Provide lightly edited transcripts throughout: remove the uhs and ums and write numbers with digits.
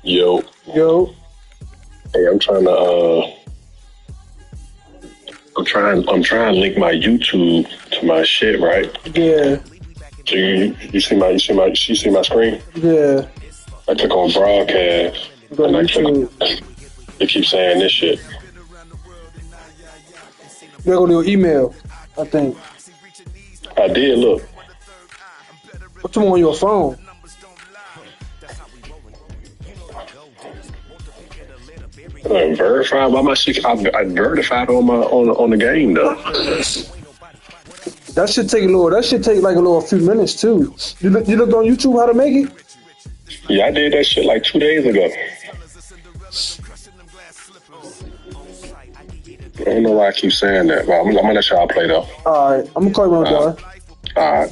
Yo, Yo, hey, I'm trying to link my YouTube to my shit, right? yeah, So you see my screen? yeah. I click on broadcast Go to and I click. YouTube. It keeps saying this shit. You gotta go to your email, I think. I did look. What's on your phone? Verified by my shit. I verified on the game though. That should take a little. That should take like a few minutes too. You looked on YouTube how to make it? Yeah, I did that shit like 2 days ago. I don't know why I keep saying that, but I'm gonna let y'all play though. All right, I'm gonna call you when I'm done. All right.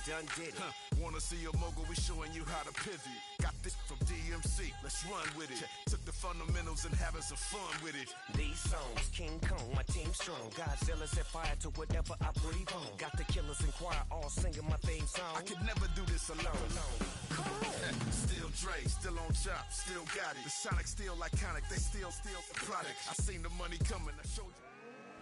Done did it. Wanna see a mogul? We showing you how to pivot. Got this from DMC. Let's run with it. Took the fundamentals and having some fun with it. These songs, King Kong, my team strong. Godzilla set fire to whatever I breathe on. Got the killers in choir all singing my theme song. I could never do this alone. Still Dre, still on top, still got it. The Sonic still iconic, they still the product. I seen the money coming. I showed you.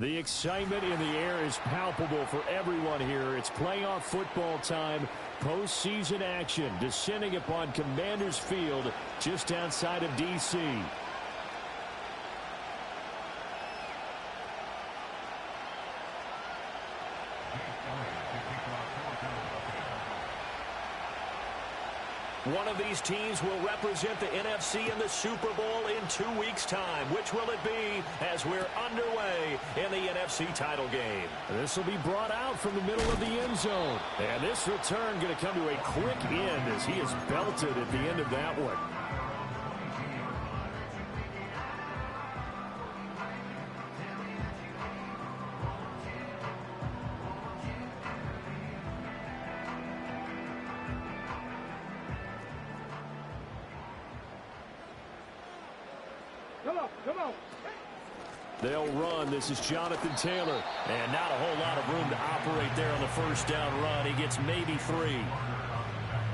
The excitement in the air is palpable for everyone here. It's playoff football time, postseason action, descending upon Commanders Field just outside of D.C. One of these teams will represent the NFC in the Super Bowl in 2 weeks' time. Which will it be as we're underway in the NFC title game? This will be brought out from the middle of the end zone. And this return going to come to a quick end as he is belted at the end of that one. They'll run. This is Jonathan Taylor. And not a whole lot of room to operate there on the first down run. He gets maybe 3.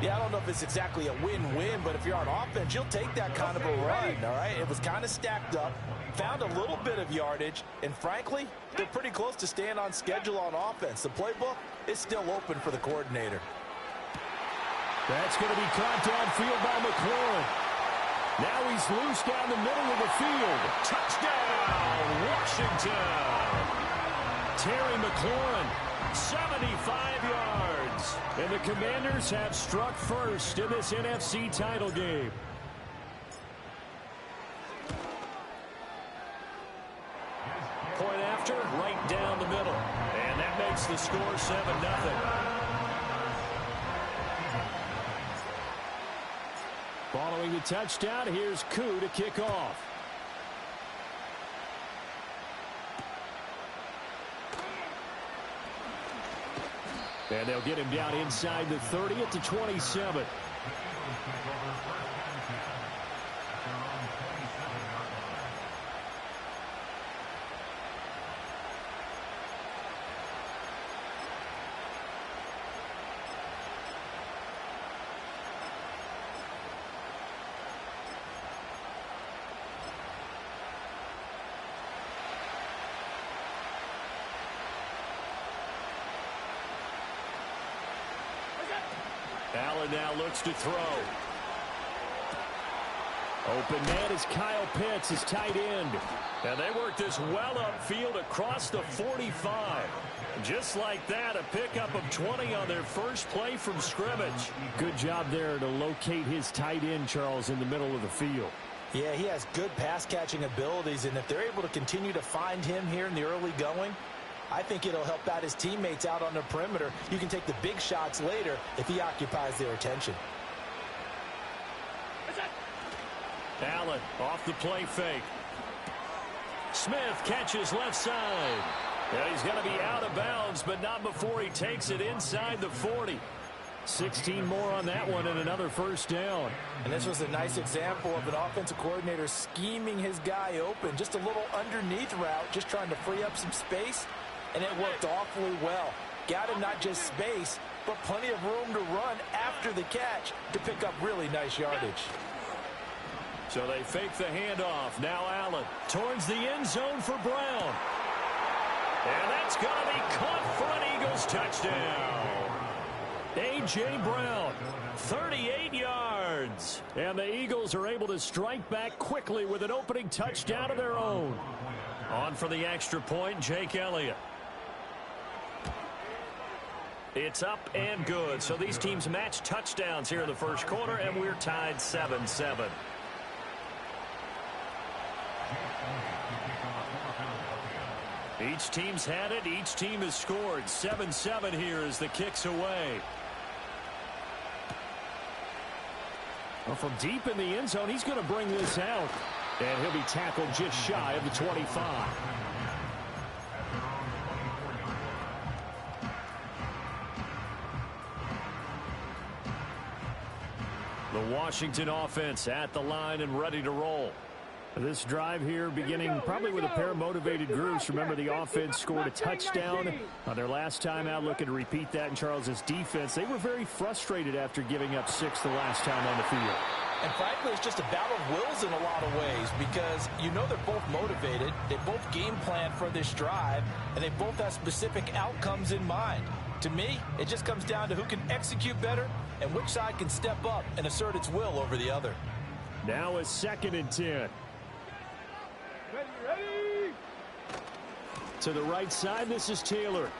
Yeah, I don't know if it's exactly a win-win, but if you're on offense, you'll take that kind of a run, all right? It was kind of stacked up, found a little bit of yardage, and frankly, they're pretty close to staying on schedule on offense. The playbook is still open for the coordinator. That's going to be caught downfield by McLaurin. Now he's loose down the middle of the field. Touchdown, Washington. Terry McLaurin, 75 yards. And the Commanders have struck first in this NFC title game. Point after, right down the middle. And that makes the score 7-0. Following the touchdown, here's Koo to kick off. And they'll get him down inside the 30 at the 27. Allen now looks to throw. Open man is Kyle Pitts, his tight end. And they work this well upfield across the 45. Just like that, a pickup of 20 on their first play from scrimmage. Good job there to locate his tight end, Charles, in the middle of the field. Yeah, he has good pass-catching abilities, and if they're able to continue to find him here in the early going, I think it'll help out his teammates out on the perimeter. You can take the big shots later if he occupies their attention. Allen off the play fake. Smith catches left side. And he's going to be out of bounds, but not before he takes it inside the 40. 16 more on that one and another first down. And this was a nice example of an offensive coordinator scheming his guy open. Just a little underneath route, just trying to free up some space, and it worked awfully well. Got him not just space, but plenty of room to run after the catch to pick up really nice yardage. So they fake the handoff. Now Allen towards the end zone for Brown. And that's going to be caught for an Eagles touchdown. A.J. Brown, 38 yards. And the Eagles are able to strike back quickly with an opening touchdown of their own. On for the extra point, Jake Elliott. It's up and good. So these teams match touchdowns here in the first quarter, and we're tied 7-7. Each team's had it. Each team has scored. 7-7 here as the kick's away. Well, from deep in the end zone, he's going to bring this out. And he'll be tackled just shy of the 25. The Washington offense at the line and ready to roll. This drive here beginning probably with a pair of motivated groups. Remember, the offense scored a touchdown on their last time out, looking to repeat that in Charles's defense. They were very frustrated after giving up 6 the last time on the field. And frankly, it's just a battle of wills in a lot of ways because you know they're both motivated. They both game plan for this drive, and they both have specific outcomes in mind. To me, it just comes down to who can execute better and which side can step up and assert its will over the other. Now it's 2nd and 10. Ready. To the right side, this is Taylor.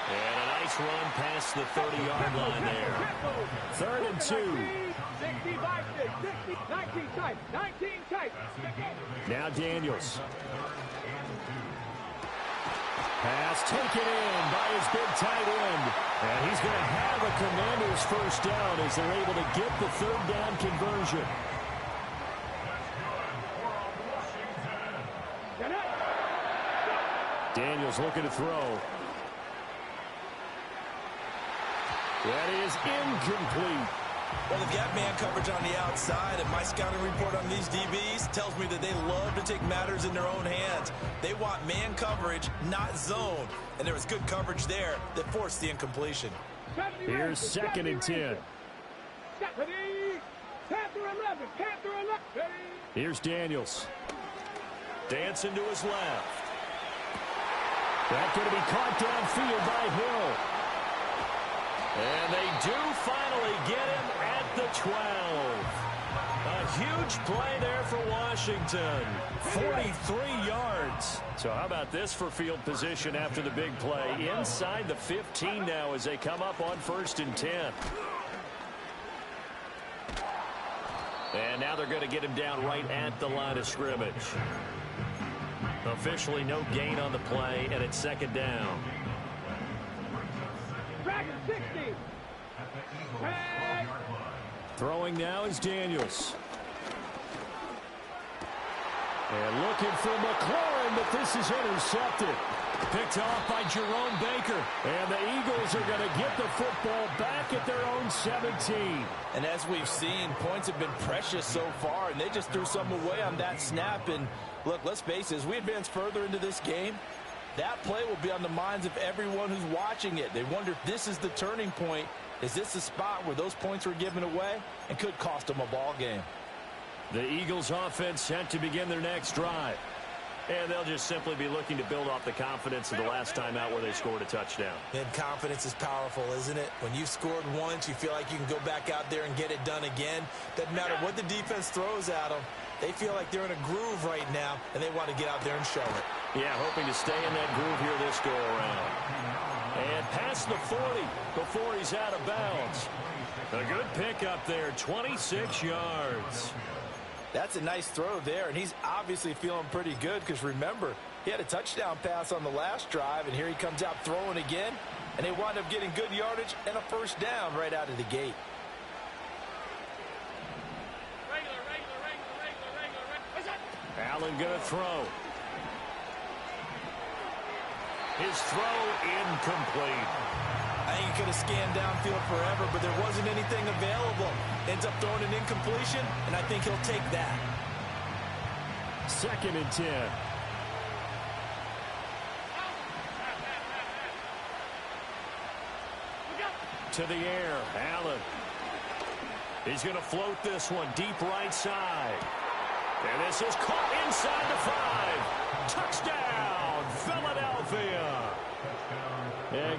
And a nice run past the 30-yard line there. 3rd and 2. 19 tight. Now Daniels. Pass taken in by his big tight end. And he's going to have a Commanders first down as they're able to get the 3rd down conversion. Daniels looking to throw. That is incomplete. Well, they've got man coverage on the outside, and my scouting report on these DBs tells me that they love to take matters in their own hands. They want man coverage, not zone. And there was good coverage there that forced the incompletion. Here's 2nd and 10. Here's Daniels. Dancing to his left. That's going to be caught downfield by Hill. And they do finally get him at the 12. A huge play there for Washington. 43 yards. So how about this for field position after the big play? Inside the 15 now as they come up on 1st and 10. And now they're going to get him down right at the line of scrimmage. Officially no gain on the play, and it's 2nd down. Throwing now is Daniels. And looking for McLaurin, but this is intercepted. Picked off by Jerome Baker. And the Eagles are going to get the football back at their own 17. And as we've seen, points have been precious so far, and they just threw some away on that snap. And look, let's face it, as we advance further into this game, that play will be on the minds of everyone who's watching it. They wonder if this is the turning point. Is this the spot where those points were given away and could cost them a ball game? The Eagles offense set to begin their next drive. And they'll just simply be looking to build off the confidence of the last time out where they scored a touchdown. And confidence is powerful, isn't it? When you've scored once, you feel like you can go back out there and get it done again. Doesn't matter what the defense throws at them. They feel like they're in a groove right now, and they want to get out there and show it. Yeah, hoping to stay in that groove here this go-around. And past the 40 before he's out of bounds. A good pickup there, 26 yards. That's a nice throw there, and he's obviously feeling pretty good because, remember, he had a touchdown pass on the last drive, and here he comes out throwing again, and they wind up getting good yardage and a first down right out of the gate. Allen going to throw. His throw incomplete. I think he could have scanned downfield forever, but there wasn't anything available. Ends up throwing an incompletion, and I think he'll take that. 2nd and 10. To the air, Allen. He's going to float this one deep right side. And this is caught inside the 5. Touchdown, Philadelphia.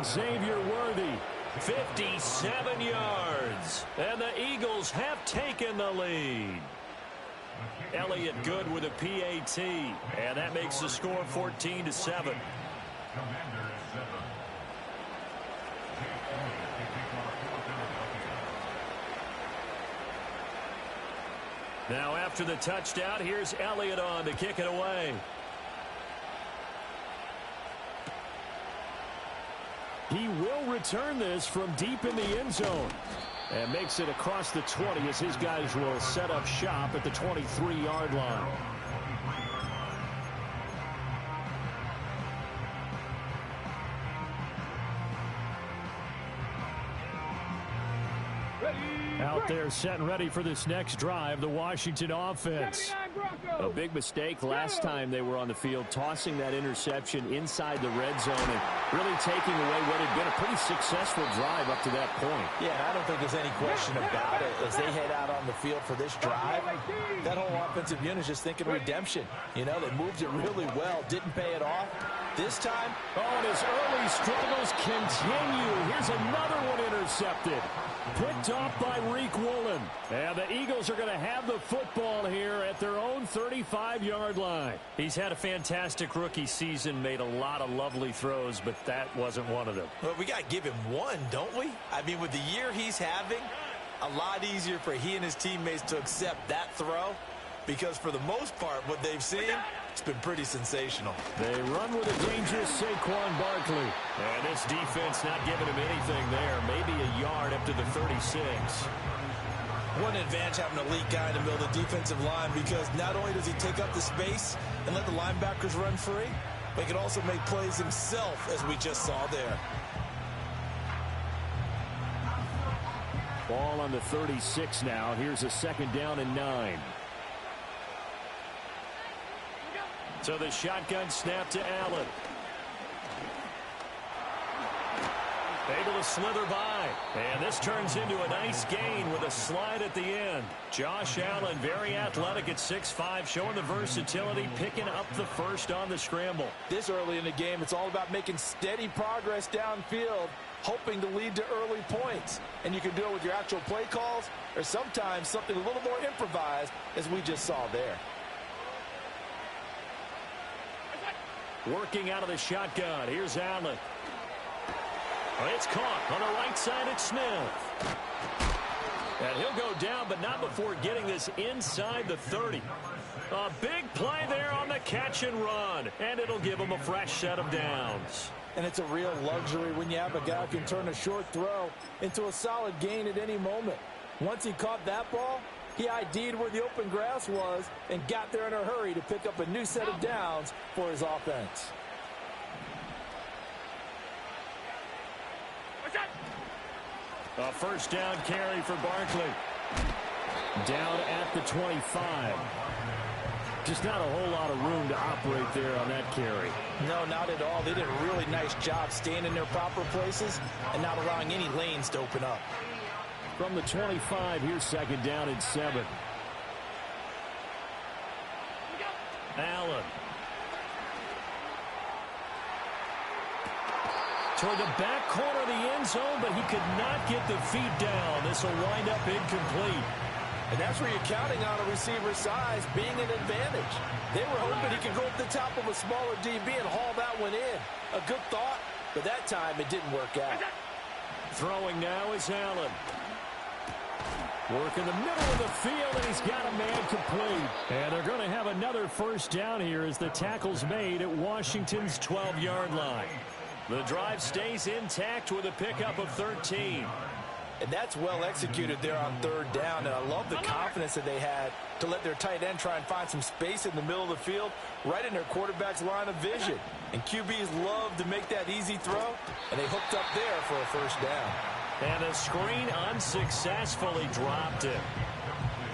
Xavier Worthy, 57 yards. And the Eagles have taken the lead. Elliott Good with a PAT. And that makes the score 14-7. Now after the touchdown, here's Elliott on to kick it away. He will return this from deep in the end zone. And makes it across the 20 as his guys will set up shop at the 23-yard line. Out there set and ready for this next drive, the Washington offense. A big mistake last time they were on the field, tossing that interception inside the red zone and really taking away what had been a pretty successful drive up to that point. Yeah, I don't think there's any question about it. As they head out on the field for this drive, that whole offensive unit is just thinking redemption. You know, they moved it really well, didn't pay it off. This time, and his early struggles continue. Here's another one intercepted. Picked off by Reek Woolen. And the Eagles are going to have the football here at their own 35-yard line. He's had a fantastic rookie season, made a lot of lovely throws, but that wasn't one of them. Well, we got to give him one, don't we? I mean, with the year he's having, a lot easier for he and his teammates to accept that throw, because for the most part, what they've seen, it's been pretty sensational. They run with a dangerous Saquon Barkley. And this defense not giving him anything there. Maybe a yard up to the 36. One advantage having an elite guy in the middle of the defensive line, because not only does he take up the space and let the linebackers run free, but he can also make plays himself, as we just saw there. Ball on the 36 now. Here's a 2nd down and 9. So the shotgun snap to Allen. Able to slither by. And this turns into a nice gain with a slide at the end. Josh Allen, very athletic at 6'5", showing the versatility, picking up the first on the scramble. This early in the game, it's all about making steady progress downfield, hoping to lead to early points. And you can do it with your actual play calls, or sometimes something a little more improvised, as we just saw there. Working out of the shotgun. Here's Allen. It's caught on the right side at Smith. And he'll go down, but not before getting this inside the 30. A big play there on the catch and run. And it'll give him a fresh set of downs. And it's a real luxury when you have a guy who can turn a short throw into a solid gain at any moment. Once he caught that ball, he ID'd where the open grass was and got there in a hurry to pick up a new set of downs for his offense. A first down carry for Barkley. Down at the 25. Just not a whole lot of room to operate there on that carry. No, not at all. They did a really nice job staying in their proper places and not allowing any lanes to open up. From the 25, here's 2nd down and 7. Allen. Toward the back corner of the end zone, but he could not get the feet down. This will wind up incomplete. And that's where you're counting on a receiver's size being an advantage. They were hoping he could go up the top of a smaller DB and haul that one in. A good thought, but that time it didn't work out. Throwing now is Allen. Work in the middle of the field, and he's got a man complete. And they're going to have another first down here as the tackle's made at Washington's 12-yard line. The drive stays intact with a pickup of 13. And that's well executed there on third down. And I love the confidence that they had to let their tight end try and find some space in the middle of the field, right in their quarterback's line of vision. And QBs love to make that easy throw, and they hooked up there for a first down. And a screen unsuccessfully dropped him.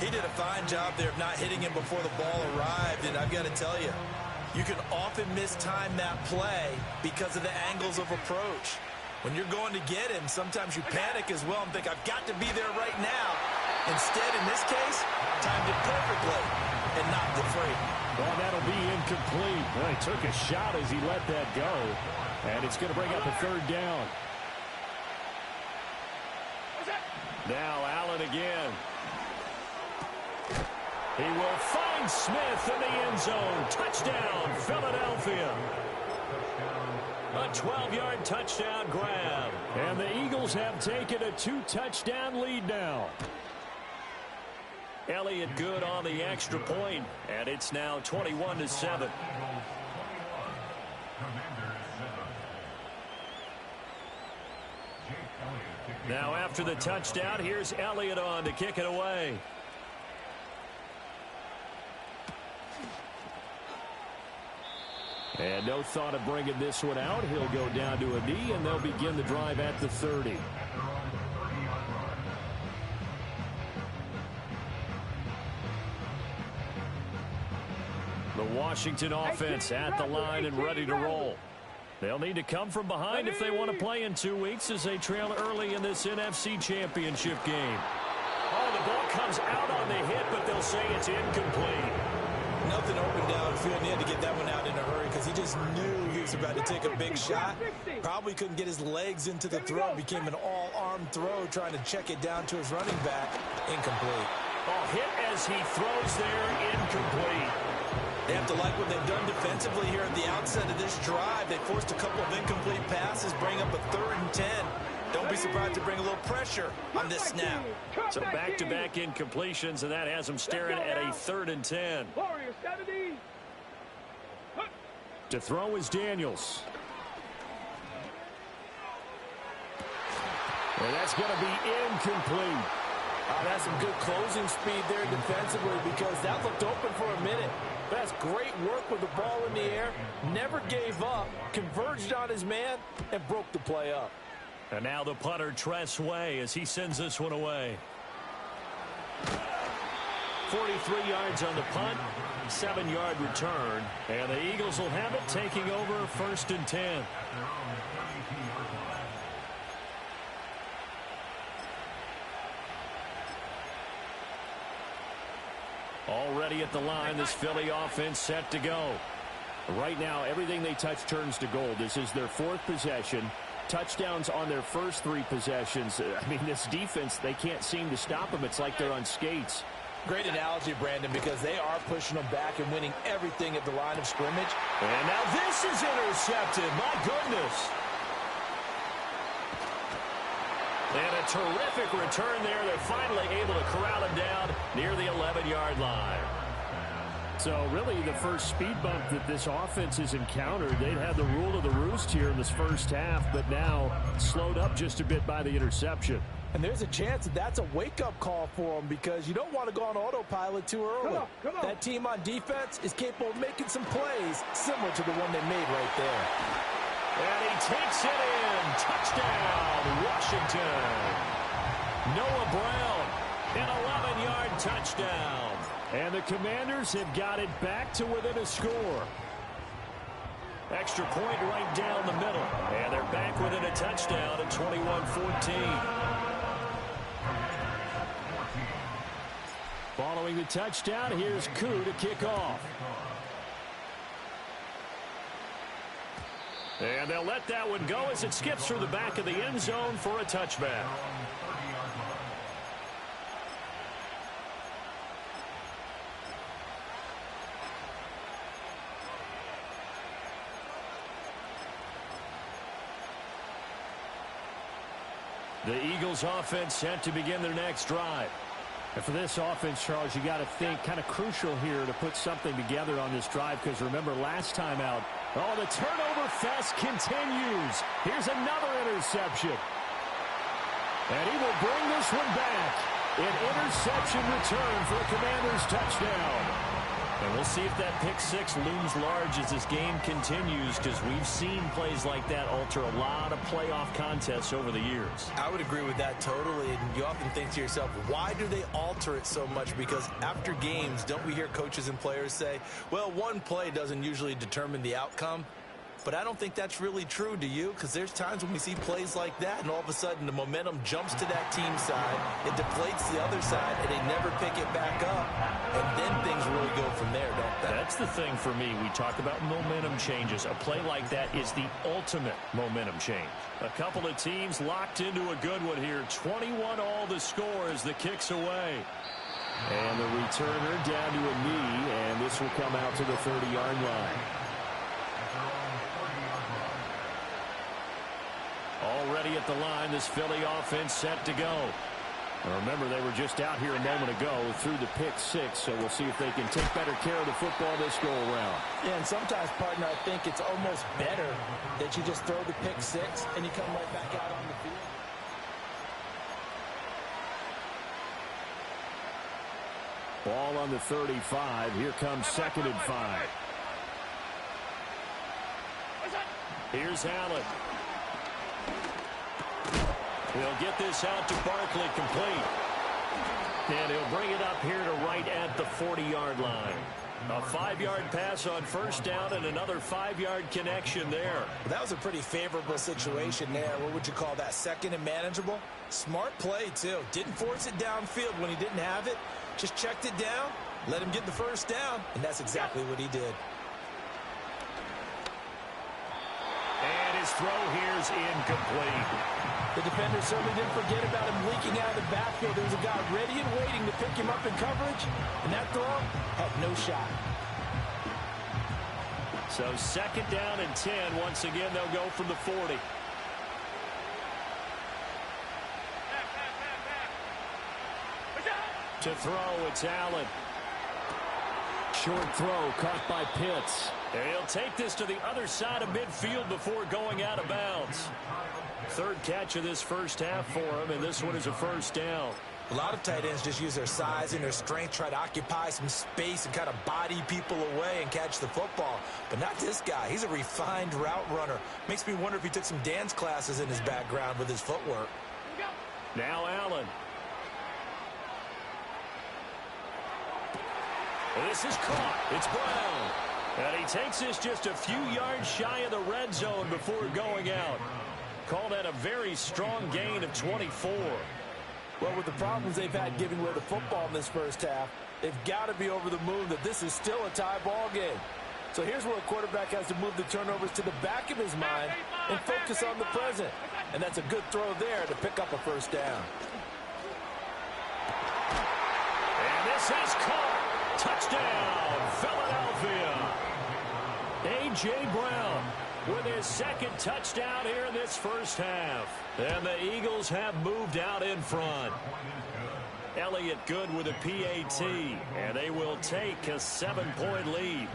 He did a fine job there of not hitting him before the ball arrived, and I've got to tell you, you can often mistime that play because of the angles of approach. When you're going to get him, sometimes you panic as well and think, I've got to be there right now. Instead, in this case, timed it perfectly and knocked it free. Well, that'll be incomplete. Well, he took a shot as he let that go, and it's going to bring up a third down. Now Allen again. He will find Smith in the end zone. Touchdown, Philadelphia. A 12-yard touchdown grab. And the Eagles have taken a 2-touchdown lead now. Elliott good on the extra point, and it's now 21-7. Now after the touchdown, here's Elliott on to kick it away. And no thought of bringing this one out. He'll go down to a knee, and they'll begin the drive at the 30. The Washington offense at the line and ready to roll. They'll need to come from behind if they want to play in 2 weeks as they trail early in this NFC Championship game. Oh, the ball comes out on the hit, but they'll say it's incomplete. Nothing open downfield, and he had to get that one out in a hurry because he just knew he was about to take a big shot. Probably couldn't get his legs into the throw. Became an all-arm throw, trying to check it down to his running back. Incomplete. Oh, hit as he throws there, incomplete. They have to like what they've done defensively here at the outset of this drive. They forced a couple of incomplete passes, bring up a 3rd and 10. Don't be surprised to bring a little pressure on this snap. So back-to-back incompletions, and that has them staring at a 3rd and 10. To throw is Daniels. And that's going to be incomplete. That's some good closing speed there defensively because that looked open for a minute. That's great work with the ball in the air. Never gave up, converged on his man, and broke the play up. And now the punter, Tress Way, as he sends this one away. 43 yards on the punt, 7-yard return. And the Eagles will have it, taking over 1st and 10. Already at the line, this Philly offense set to go. Right now, everything they touch turns to gold. This is their 4th possession. Touchdowns on their first 3 possessions. I mean, this defense, they can't seem to stop them. It's like they're on skates. Great analogy, Brandon, because they are pushing them back and winning everything at the line of scrimmage. And now this is intercepted. My goodness. And a terrific return there. They're finally able to corral him down near the 11-yard line. So really the first speed bump that this offense has encountered, they'd had the rule of the roost here in this first half, but now slowed up just a bit by the interception. And there's a chance that that's a wake-up call for them because you don't want to go on autopilot too early. Come on. That team on defense is capable of making some plays similar to the one they made right there. And he takes it in. Touchdown, Washington. Noah Brown, an 11-yard touchdown. And the Commanders have got it back to within a score. Extra point right down the middle. And they're back within a touchdown at 21-14. Following the touchdown, here's Koo to kick off. And they'll let that one go as it skips through the back of the end zone for a touchback. The Eagles offense set to begin their next drive. And for this offense, Charles, you got to think kind of crucial here to put something together on this drive, because remember last time out, the turnover fest continues. Here's another interception. And he will bring this one back. An interception return for the Commanders' touchdown. And we'll see if that pick six looms large as this game continues, because we've seen plays like that alter a lot of playoff contests over the years. I would agree with that totally. And you often think to yourself, why do they alter it so much? Because after games, don't we hear coaches and players say, well, one play doesn't usually determine the outcome? But I don't think that's really true, do you? Because there's times when we see plays like that, and all of a sudden the momentum jumps to that team side, it deflates the other side, and they never pick it back up. And then things really go from there, don't they? That's the thing for me. We talk about momentum changes. A play like that is the ultimate momentum change. A couple of teams locked into a good one here. 21 all the score as the kick's away. And the returner down to a knee, and this will come out to the 30-yard line. Already at the line, this Philly offense set to go. Remember, they were just out here a moment ago through the pick six, so we'll see if they can take better care of the football this go-around. Yeah, and sometimes, partner, I think it's almost better that you just throw the pick six and you come right back out on the field. Ball on the 35. Here comes 2nd and 5. Here's Allen. He'll get this out to Barkley, complete. And he'll bring it up here to right at the 40-yard line. A 5-yard pass on first down and another 5-yard connection there. Well, that was a pretty favorable situation there. What would you call that? Second and manageable? Smart play, too. Didn't force it downfield when he didn't have it. Just checked it down, let him get the first down, and that's exactly what he did. And his throw here's incomplete. The defender certainly didn't forget about him leaking out of the backfield. There was a guy ready and waiting to pick him up in coverage, and that throw had no shot. So 2nd down and 10. Once again, they'll go from the 40. To throw, it's Allen. Short throw caught by Pitts. And he'll take this to the other side of midfield before going out of bounds. 3rd catch of this first half for him, and this one is a first down. A lot of tight ends just use their size and their strength, try to occupy some space and kind of body people away and catch the football. But not this guy. He's a refined route runner. Makes me wonder if he took some dance classes in his background with his footwork. Now Allen. This is caught. It's Brown. And he takes this just a few yards shy of the red zone before going out. Call that a very strong gain of 24. Well, with the problems they've had giving away the football in this first half, they've got to be over the moon that this is still a tie ball game. So here's where a quarterback has to move the turnovers to the back of his mind and focus on the present. And that's a good throw there to pick up a first down. And this is caught. Touchdown, Philadelphia. A.J. Brown with his 2nd touchdown here in this first half. And the Eagles have moved out in front. Elliott good with a PAT, and they will take a 7-point lead.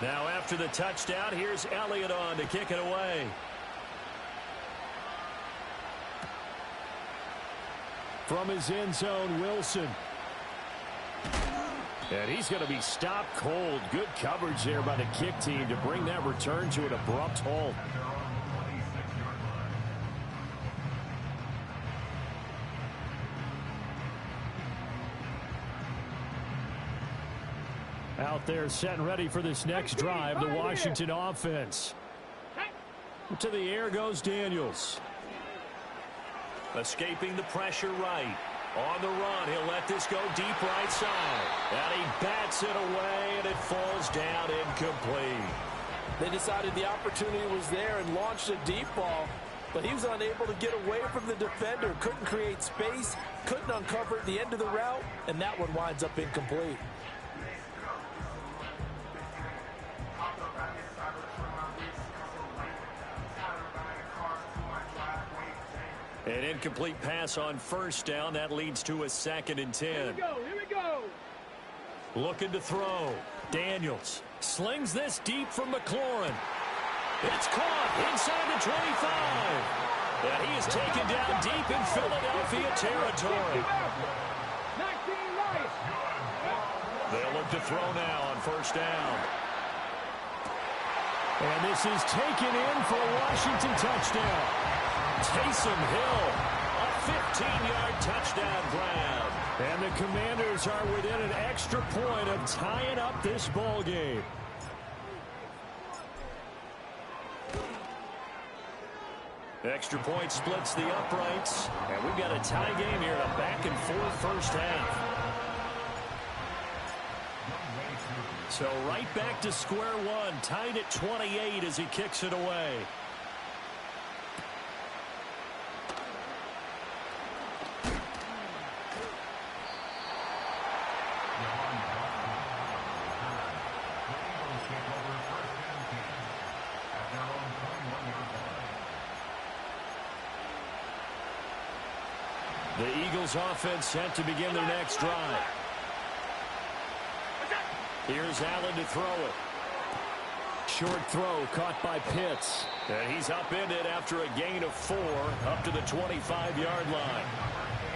Now after the touchdown, here's Elliott on to kick it away. From his end zone, Wilson. And he's going to be stopped cold. Good coverage there by the kick team to bring that return to an abrupt halt. Out there set and ready for this next drive, the Washington offense. To the air goes Daniels. Escaping the pressure right. On the run, he'll let this go deep right side. And he bats it away, and it falls down incomplete. They decided the opportunity was there and launched a deep ball, but he was unable to get away from the defender. Couldn't create space, couldn't uncover at the end of the route, and that one winds up incomplete. An incomplete pass on first down. That leads to a 2nd and 10. Here we go. Here we go. Looking to throw. Daniels slings this deep from McLaurin. It's caught inside the 25. And he is taken down deep in Philadelphia territory. 19 right. They'll look to throw now on first down. And this is taken in for a Washington touchdown. Taysom Hill, a 15-yard touchdown grab. And the Commanders are within an extra point of tying up this ball game. Extra point splits the uprights. And we've got a tie game here in a back-and-forth first half. So right back to square one, tied at 28 as he kicks it away. The Eagles offense set to begin their next drive. Here's Allen to throw it. Short throw caught by Pitts. And he's upended after a gain of 4 up to the 25-yard line.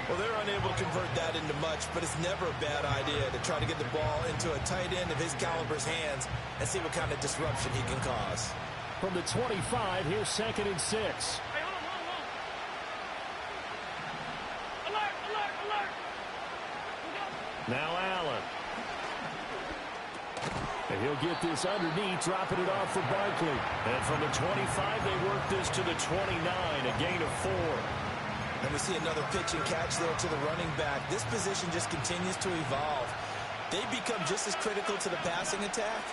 Well, they're unable to convert that into much, but it's never a bad idea to try to get the ball into a tight end of his caliber's hands and see what kind of disruption he can cause. From the 25, here's 2nd and 6. Hey, hold on. Alert, alert, alert. Now Allen. And he'll get this underneath, dropping it off for Barkley. And from the 25, they work this to the 29, a gain of 4. And we see another pitch and catch there to the running back. This position just continues to evolve. They become just as critical to the passing attack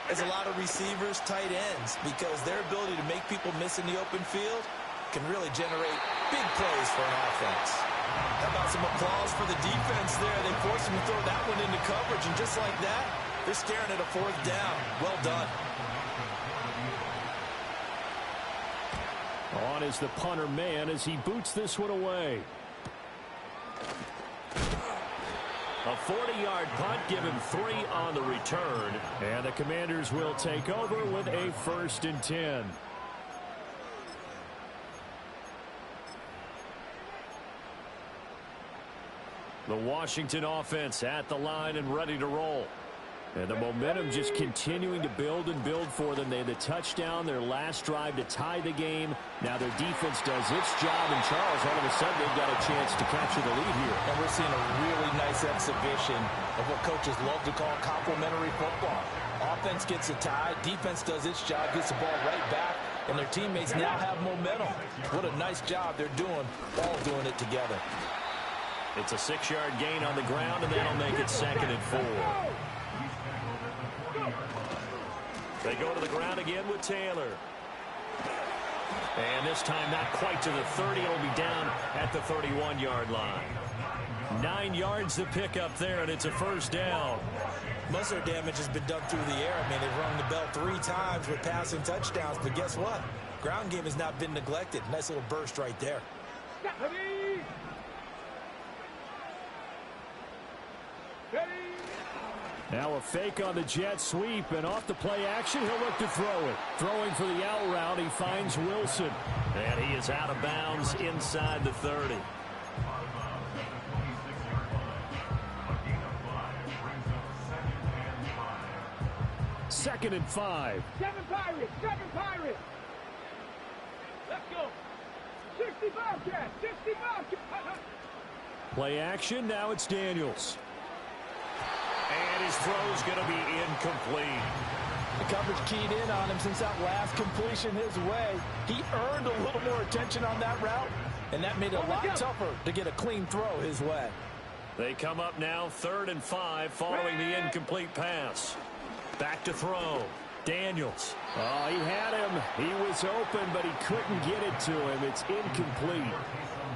as a lot of receivers, tight ends, because their ability to make people miss in the open field can really generate big plays for an offense. How about some applause for the defense there? They forced him to throw that one into coverage, and just like that, they're staring at a 4th down. Well done. On is the punter man as he boots this one away. A 40-yard punt, give him 3 on the return. And the Commanders will take over with a 1st and 10. The Washington offense at the line and ready to roll. And the momentum just continuing to build and build for them. They had the touchdown, their last drive to tie the game. Now their defense does its job, and Charles, all of a sudden, they've got a chance to capture the lead here. And we're seeing a really nice exhibition of what coaches love to call complementary football. Offense gets a tie, defense does its job, gets the ball right back, and their teammates now have momentum. What a nice job they're doing, all doing it together. It's a 6-yard gain on the ground, and that'll make it 2nd and 4. They go to the ground again with Taylor. And this time not quite to the 30. It'll be down at the 31-yard line. 9 yards to pick up there, and it's a 1st down. Most of their damage has been done through the air. I mean, they've rung the bell 3 times with passing touchdowns, but guess what? Ground game has not been neglected. Nice little burst right there. Ready. Ready. Now a fake on the jet sweep, and off the play action, he'll look to throw it. Throwing for the out route, he finds Wilson. And he is out of bounds inside the 30. Second and 5. 7 Pirates. 7 Pirates. Let's go. 65 cats. 65 cats. Play action, now it's Daniels. And his throw's going to be incomplete. The coverage keyed in on him since that last completion his way. He earned a little more attention on that route, and that made it a lot tougher to get a clean throw his way. They come up now 3rd and 5 following the incomplete pass. Back to throw. Daniels. Oh, he had him. He was open, but he couldn't get it to him. It's incomplete.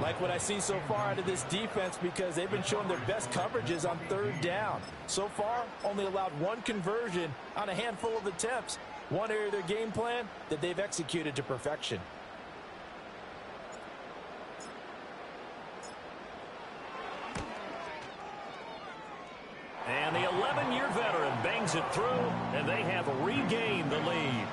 Like what I see so far out of this defense, because they've been showing their best coverages on 3rd down. So far, only allowed 1 conversion on a handful of attempts. One area of their game plan that they've executed to perfection. 7-year veteran bangs it through, and they have regained the lead.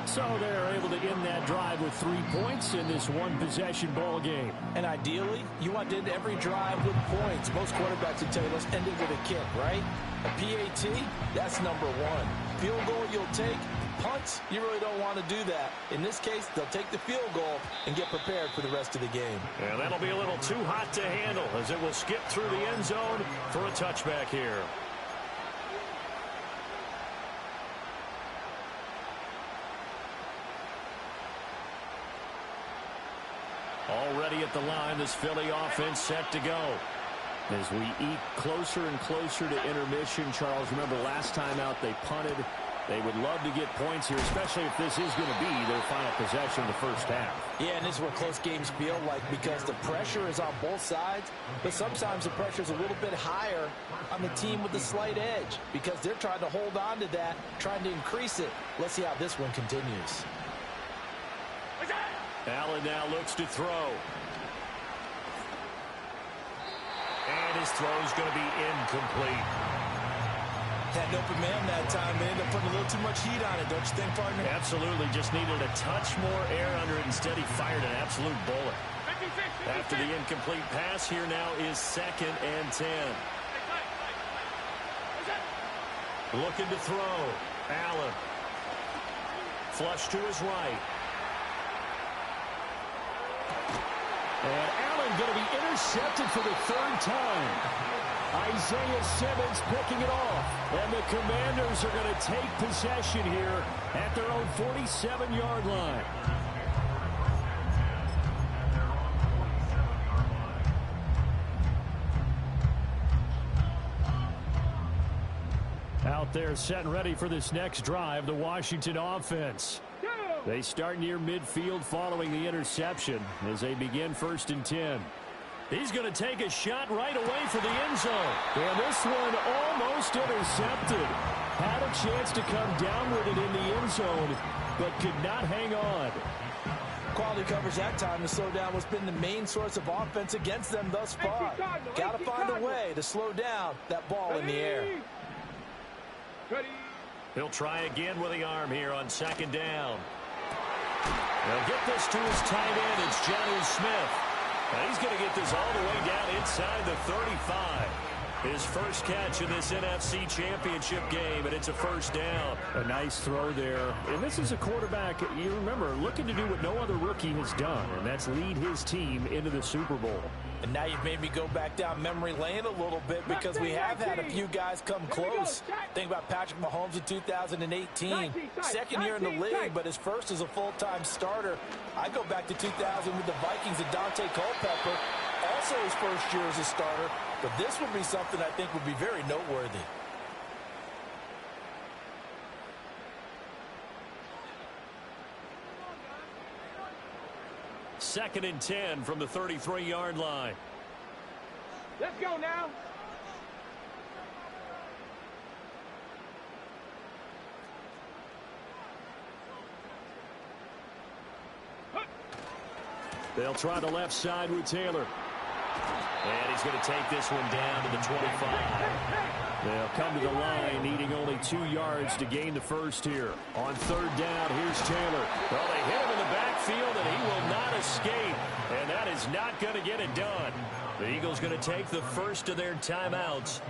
So they're able to end that drive with 3 points in this one-possession ball game. And ideally, you want to end every drive with points. Most quarterbacks would tell you, let's end it with a kick, right? A PAT, that's number one. Field goal you'll take. Punts, you really don't want to do that. In this case, they'll take the field goal and get prepared for the rest of the game. And that'll be a little too hot to handle as it will skip through the end zone for a touchback here. Already at the line, this Philly offense set to go. As we eke closer and closer to intermission, Charles, remember last time out they punted. They would love to get points here, especially if this is going to be their final possession of the first half. Yeah, and this is what close games feel like because the pressure is on both sides, but sometimes the pressure is a little bit higher on the team with the slight edge because they're trying to hold on to that, trying to increase it. Let's see how this one continues. Allen now looks to throw. And his throw is going to be incomplete. Had an open man that time, but ended up putting a little too much heat on it, don't you think, partner? Absolutely. Just needed a touch more air under it. Instead, he fired an absolute bullet. 56. After the incomplete pass, here now is 2nd and 10. Looking to throw. Allen. Flush to his right. And Allen going to be intercepted for the 3rd time. Isaiah Simmons picking it off. And the Commanders are going to take possession here at their own 47-yard line. Out there set and ready for this next drive, the Washington offense. They start near midfield following the interception as they begin 1st and 10. He's going to take a shot right away for the end zone. And this one almost intercepted. Had a chance to come down with it in the end zone, but could not hang on. Quality coverage that time to slow down what's been the main source of offense against them thus far. Got to find a way to slow down that ball in the air. He'll try again with the arm here on 2nd down. They'll get this to his tight end. It's Jonnu Smith. And he's going to get this all the way down inside the 35. His first catch in this NFC Championship game, and it's a 1st down. A nice throw there. And this is a quarterback, you remember, looking to do what no other rookie has done, and that's lead his team into the Super Bowl. And now you've made me go back down memory lane a little bit because we have had a few guys come close. Think about Patrick Mahomes in 2018. 2nd year in the league, but his first as a full-time starter. I go back to 2000 with the Vikings and Dante Culpepper. Also his first year as a starter. But this would be something I think would be very noteworthy. Second and 10 from the 33-yard line. Let's go now. They'll try the left side with Taylor. And he's going to take this one down to the 25. They'll come to the line needing only 2 yards to gain the first here. On 3rd down, here's Taylor. Well, they hit him in the backfield, and he will not escape. And that is not going to get it done. The Eagles going to take the first of their timeouts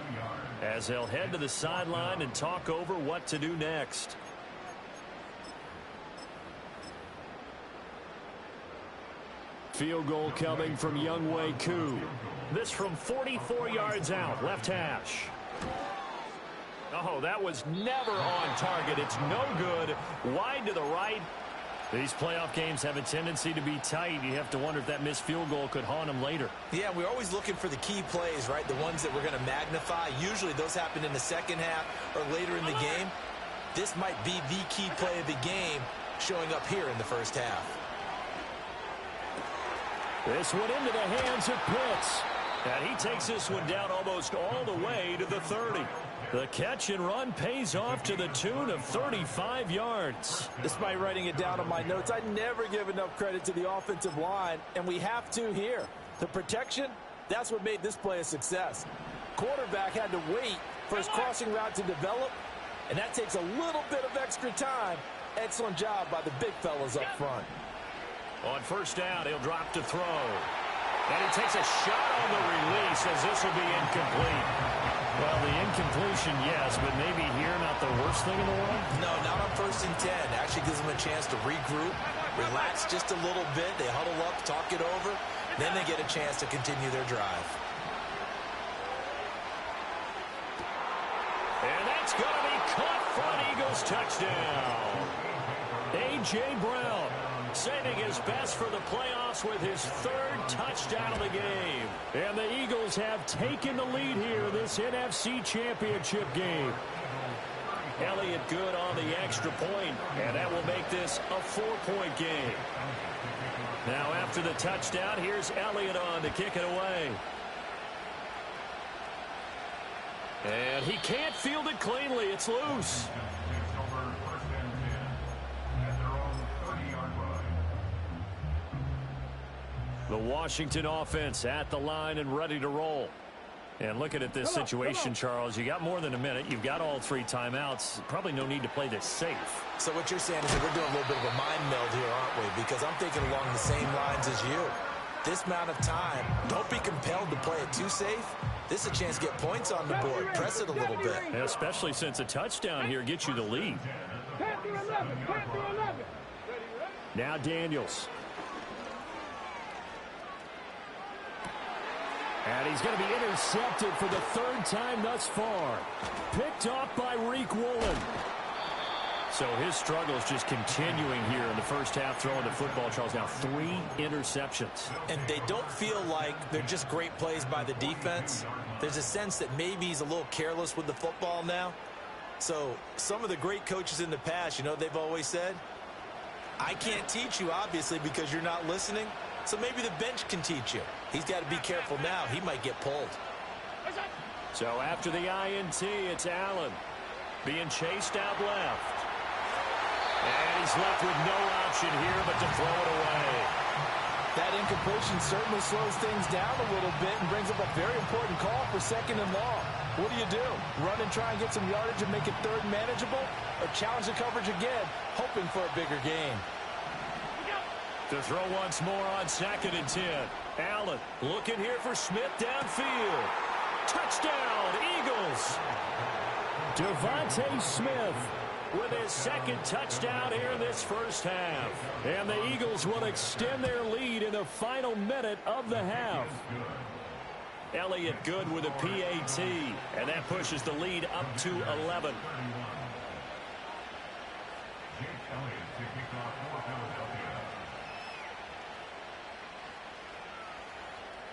as they'll head to the sideline and talk over what to do next. Field goal coming from Younghoe Koo. This from 44 yards out, left hash. Oh, that was never on target. It's no good. Wide to the right. These playoff games have a tendency to be tight. You have to wonder if that missed field goal could haunt them later. Yeah, we're always looking for the key plays, right? The ones that we're going to magnify. Usually those happen in the second half or later in the game. This might be the key play of the game showing up here in the first half. This one into the hands of Pitts. And he takes this one down almost all the way to the 30. The catch and run pays off to the tune of 35 yards. Despite writing it down on my notes, I never give enough credit to the offensive line, and we have to here. The protection, that's what made this play a success. Quarterback had to wait for his crossing route to develop, and that takes a little bit of extra time. Excellent job by the big fellas up front. On first down, he'll drop to throw. And he takes a shot on the release as this will be incomplete. Well, the incompletion, yes, but maybe here not the worst thing in the world? No, not on 1st and 10. Actually gives them a chance to regroup, relax just a little bit. They huddle up, talk it over. Then they get a chance to continue their drive. And that's going to be caught for an Eagles touchdown. A.J. Brown saving his best for the playoffs with his 3rd touchdown of the game. And the Eagles have taken the lead here in this NFC Championship game. Elliott good on the extra point, and that will make this a 4-point game. Now after the touchdown, here's Elliott on to kick it away. And he can't field it cleanly. It's loose. The Washington offense at the line and ready to roll. And looking at this situation, Charles, you got more than a minute. You've got all 3 timeouts. Probably no need to play this safe. So what you're saying is that we're doing a little bit of a mind meld here, aren't we? Because I'm thinking along the same lines as you. This amount of time, don't be compelled to play it too safe. This is a chance to get points on the board. Press it a little bit. Yeah, especially since a touchdown here gets you the lead. Now Daniels. And he's going to be intercepted for the 3rd time thus far. Picked off by Reek Woolen. So his struggles just continuing here in the first half throwing the football, Charles. Now 3 interceptions. And they don't feel like they're just great plays by the defense. There's a sense that maybe he's a little careless with the football now. So some of the great coaches in the past, you know, they've always said, I can't teach you, obviously, because you're not listening. So maybe the bench can teach you. He's got to be careful now. He might get pulled. So after the INT, it's Allen being chased out left. And he's left with no option here but to throw it away. That incompletion certainly slows things down a little bit and brings up a very important call for 2nd and long. What do? Run and try and get some yardage and make it 3rd manageable? Or challenge the coverage again, hoping for a bigger gain? To throw once more on 2nd and 10. Allen looking here for Smith downfield. Touchdown, Eagles. Devontae Smith with his 2nd touchdown here in this first half. And the Eagles will extend their lead in the final minute of the half. Elliott good with a PAT. And that pushes the lead up to 11.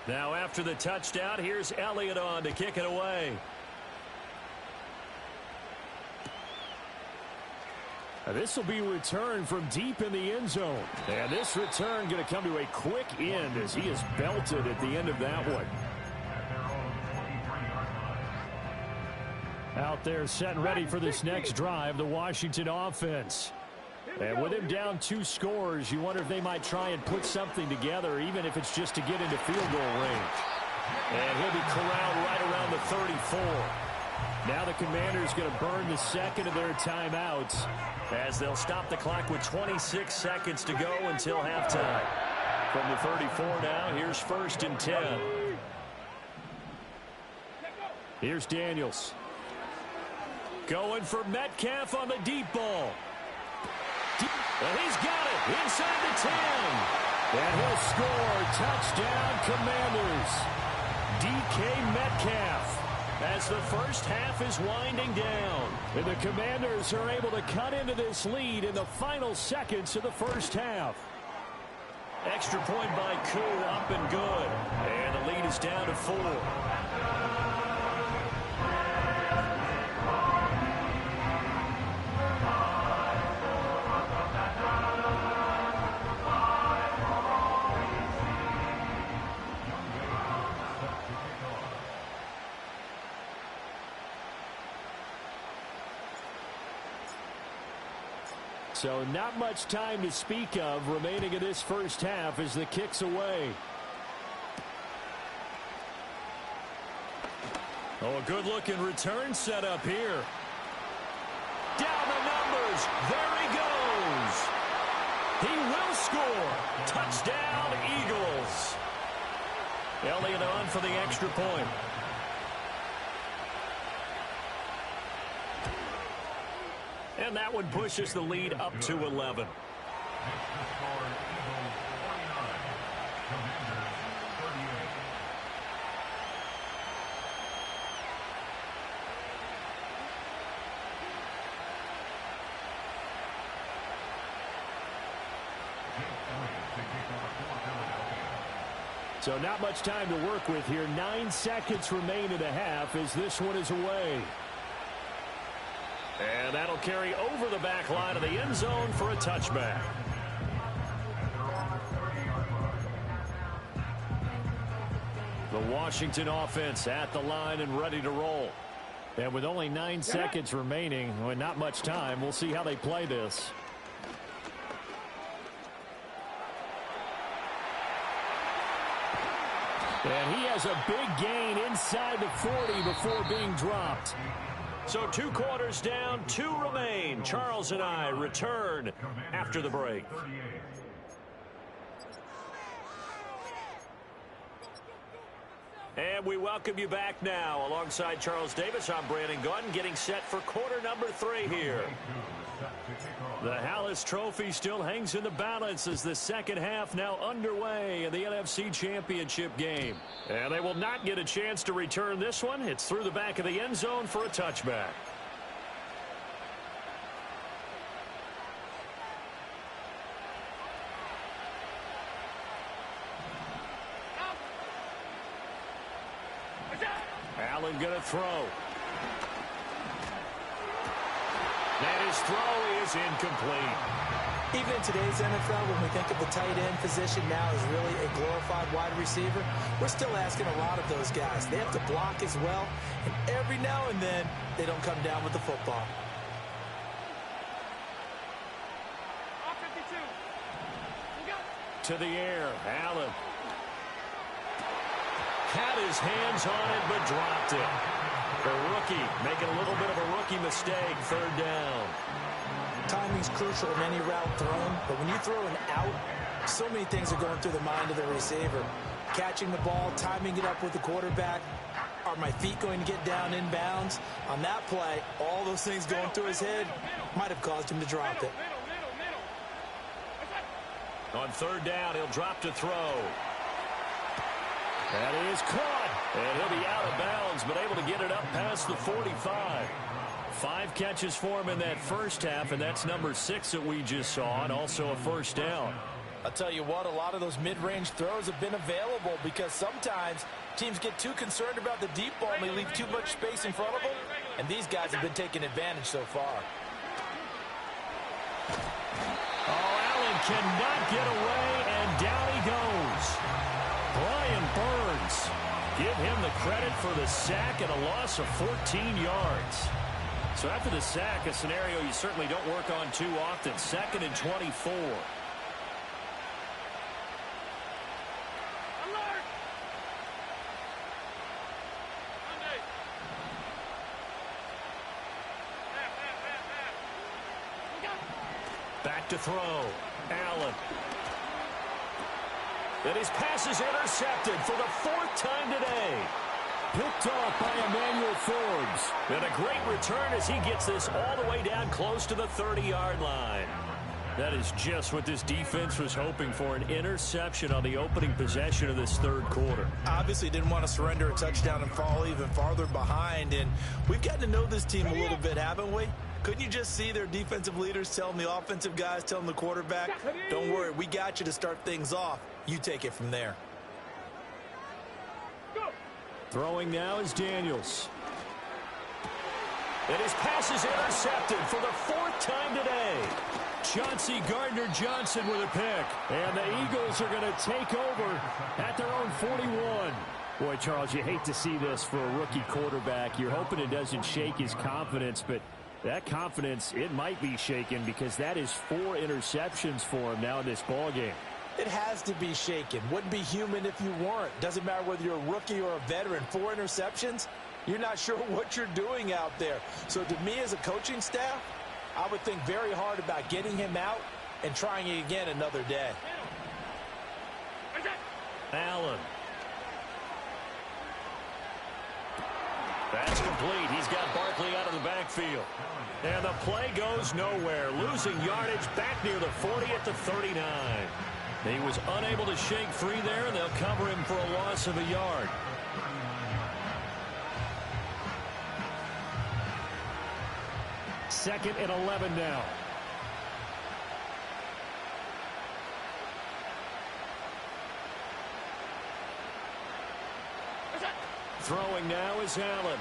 Now after the touchdown, here's Elliott on to kick it away. This will be returned from deep in the end zone. And this return going to come to a quick end as he is belted at the end of that one. Out there set and ready for this next drive, the Washington offense. And with him down 2 scores, you wonder if they might try and put something together, even if it's just to get into field goal range. And he'll be corralled right around the 34. Now the Commanders going to burn the 2nd of their timeouts as they'll stop the clock with 26 seconds to go until halftime. From the 34 now, here's 1st and 10. Here's Daniels. Going for Metcalf on the deep ball. And he's got it inside the 10. And he'll score. Touchdown, Commanders. DK Metcalf as the first half is winding down. And the Commanders are able to cut into this lead in the final seconds of the first half. Extra point by Koo, up and good. And the lead is down to 4. So not much time to speak of remaining in this first half as the kick's away. Oh, a good-looking return set up here. Down the numbers. There he goes. He will score. Touchdown, Eagles. Elliott on for the extra point. And that one pushes the lead up to 11. So not much time to work with here. 9 seconds remain in the half as this one is away. And that'll carry over the back line of the end zone for a touchback. The Washington offense at the line and ready to roll. And with only 9 seconds remaining, well, not much time, we'll see how they play this. And he has a big gain inside the 40 before being dropped. So 2 quarters down, 2 remain. Charles and I return after the break. And we welcome you back now. Alongside Charles Davis, I'm Brandon Gaudin, getting set for quarter number 3 here. The Hallis Trophy still hangs in the balance as the second half now underway in the NFC Championship game. And they will not get a chance to return this one. It's through the back of the end zone for a touchback. Allen going to throw. And his throw is incomplete. Even in today's NFL, when we think of the tight end position now as really a glorified wide receiver, we're still asking a lot of those guys. They have to block as well, and every now and then, they don't come down with the football. To the air, Allen. Had his hands on it, but dropped it. The rookie making a little bit of a rookie mistake, 3rd down. Timing's crucial in any route thrown, but when you throw an out, so many things are going through the mind of the receiver. Catching the ball, timing it up with the quarterback. Are my feet going to get down in bounds? On that play, all those things going through his head might have caused him to drop it. On 3rd down, he'll drop to throw. And he is caught. And he'll be out of bounds, but able to get it up past the 45. 5 catches for him in that first half, and that's number 6 that we just saw, and also a first down. I'll tell you what, a lot of those mid-range throws have been available because sometimes teams get too concerned about the deep ball and they leave too much space in front of them, and these guys have been taking advantage so far. Oh, Allen cannot get away, and down he goes. Brian Burns, give him the credit for the sack and a loss of 14 yards. So after the sack, a scenario you certainly don't work on too often. 2nd and 24. Back to throw. Allen. And his pass is intercepted for the 4th time today. Picked off by Emmanuel Forbes. And a great return as he gets this all the way down close to the 30-yard line. That is just what this defense was hoping for, an interception on the opening possession of this 3rd quarter. Obviously didn't want to surrender a touchdown and fall even farther behind. And we've gotten to know this team a little bit, haven't we? Couldn't you just see their defensive leaders telling the offensive guys, telling the quarterback, don't worry, we got you to start things off. You take it from there. Throwing now is Daniels. And his pass is intercepted for the 4th time today. Chauncey Gardner-Johnson with a pick. And the Eagles are going to take over at their own 41. Boy, Charles, you hate to see this for a rookie quarterback. You're hoping it doesn't shake his confidence, but that confidence, it might be shaken because that is 4 interceptions for him now in this ballgame. It has to be shaken. Wouldn't be human if you weren't. Doesn't matter whether you're a rookie or a veteran. 4 interceptions, You're not sure what you're doing out there. So to me as a coaching staff, I would think very hard about getting him out and trying it again another day. Allen. That's complete. He's got Barkley out of the backfield. And the play goes nowhere. Losing yardage back near the 40 at the 39. He was unable to shake free there, and they'll cover him for a loss of a yard. Second and 11 now. Throwing now is Allen.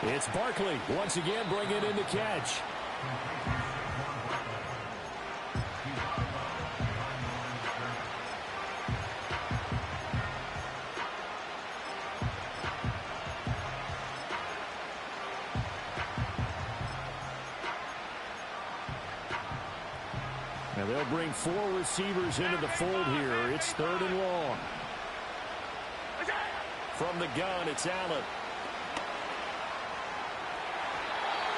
It's Barkley once again bringing it in to catch. Now they'll bring 4 receivers into the fold here. It's 3rd and long. From the gun, it's Allen.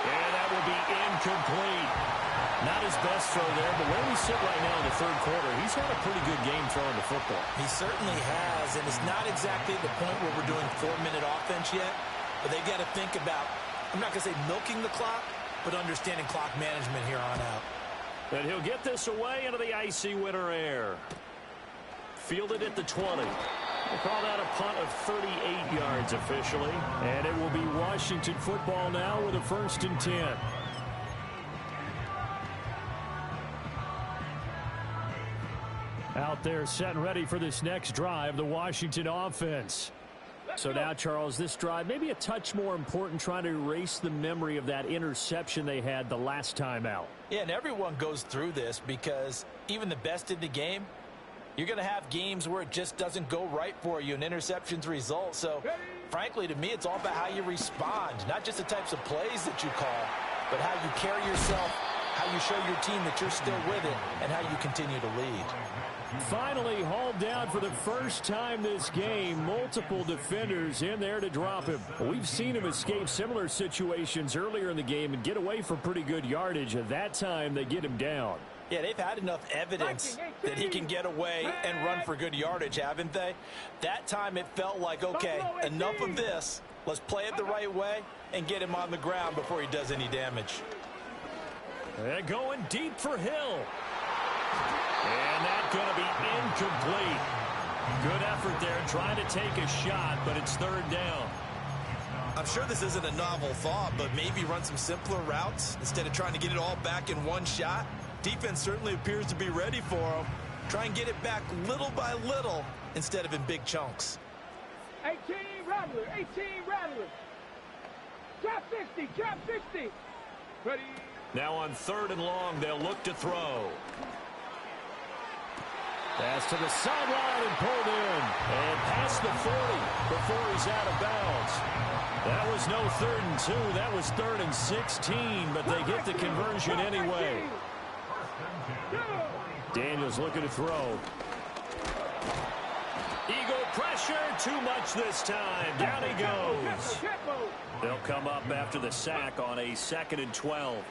And that will be incomplete. Not his best throw there, but where we sit right now in the 3rd quarter, he's had a pretty good game throwing the football. He certainly has, and it's not exactly the point where we're doing 4-minute offense yet, but they've got to think about, I'm not going to say milking the clock, but understanding clock management here on out. And he'll get this away into the icy winter air. Fielded at the 20. We'll call that a punt of 38 yards officially. And it will be Washington football now with a 1st and 10. Out there set and ready for this next drive, the Washington offense. So now, Charles, this drive maybe a touch more important, trying to erase the memory of that interception they had the last time out. Yeah, and everyone goes through this because even the best in the game, you're going to have games where it just doesn't go right for you, and interceptions result. So, frankly, to me, it's all about how you respond, not just the types of plays that you call, but how you carry yourself, how you show your team that you're still with it, and how you continue to lead. Finally hauled down for the first time this game. Multiple defenders in there to drop him. We've seen him escape similar situations earlier in the game and get away for pretty good yardage. At that time, they get him down. Yeah, they've had enough evidence that he can get away and run for good yardage, haven't they? That time it felt like, okay, enough of this. Let's play it the right way and get him on the ground before he does any damage. They're going deep for Hill. And that's going to be incomplete. Good effort there trying to take a shot, but it's 3rd down. I'm sure this isn't a novel thought, but maybe run some simpler routes instead of trying to get it all back in one shot. Defense certainly appears to be ready for him. Try and get it back little by little instead of in big chunks. 18 Rattler, 18 Rattler. Drop 60, drop 60. Ready. Now on 3rd and long, they'll look to throw. Pass to the sideline and pulled in. And past the 40 before he's out of bounds. That was no 3rd and 2. That was 3rd and 16, but they get the conversion anyway. Daniels looking to throw. Eagle pressure, too much this time. Down he goes. They'll come up after the sack on a 2nd and 12.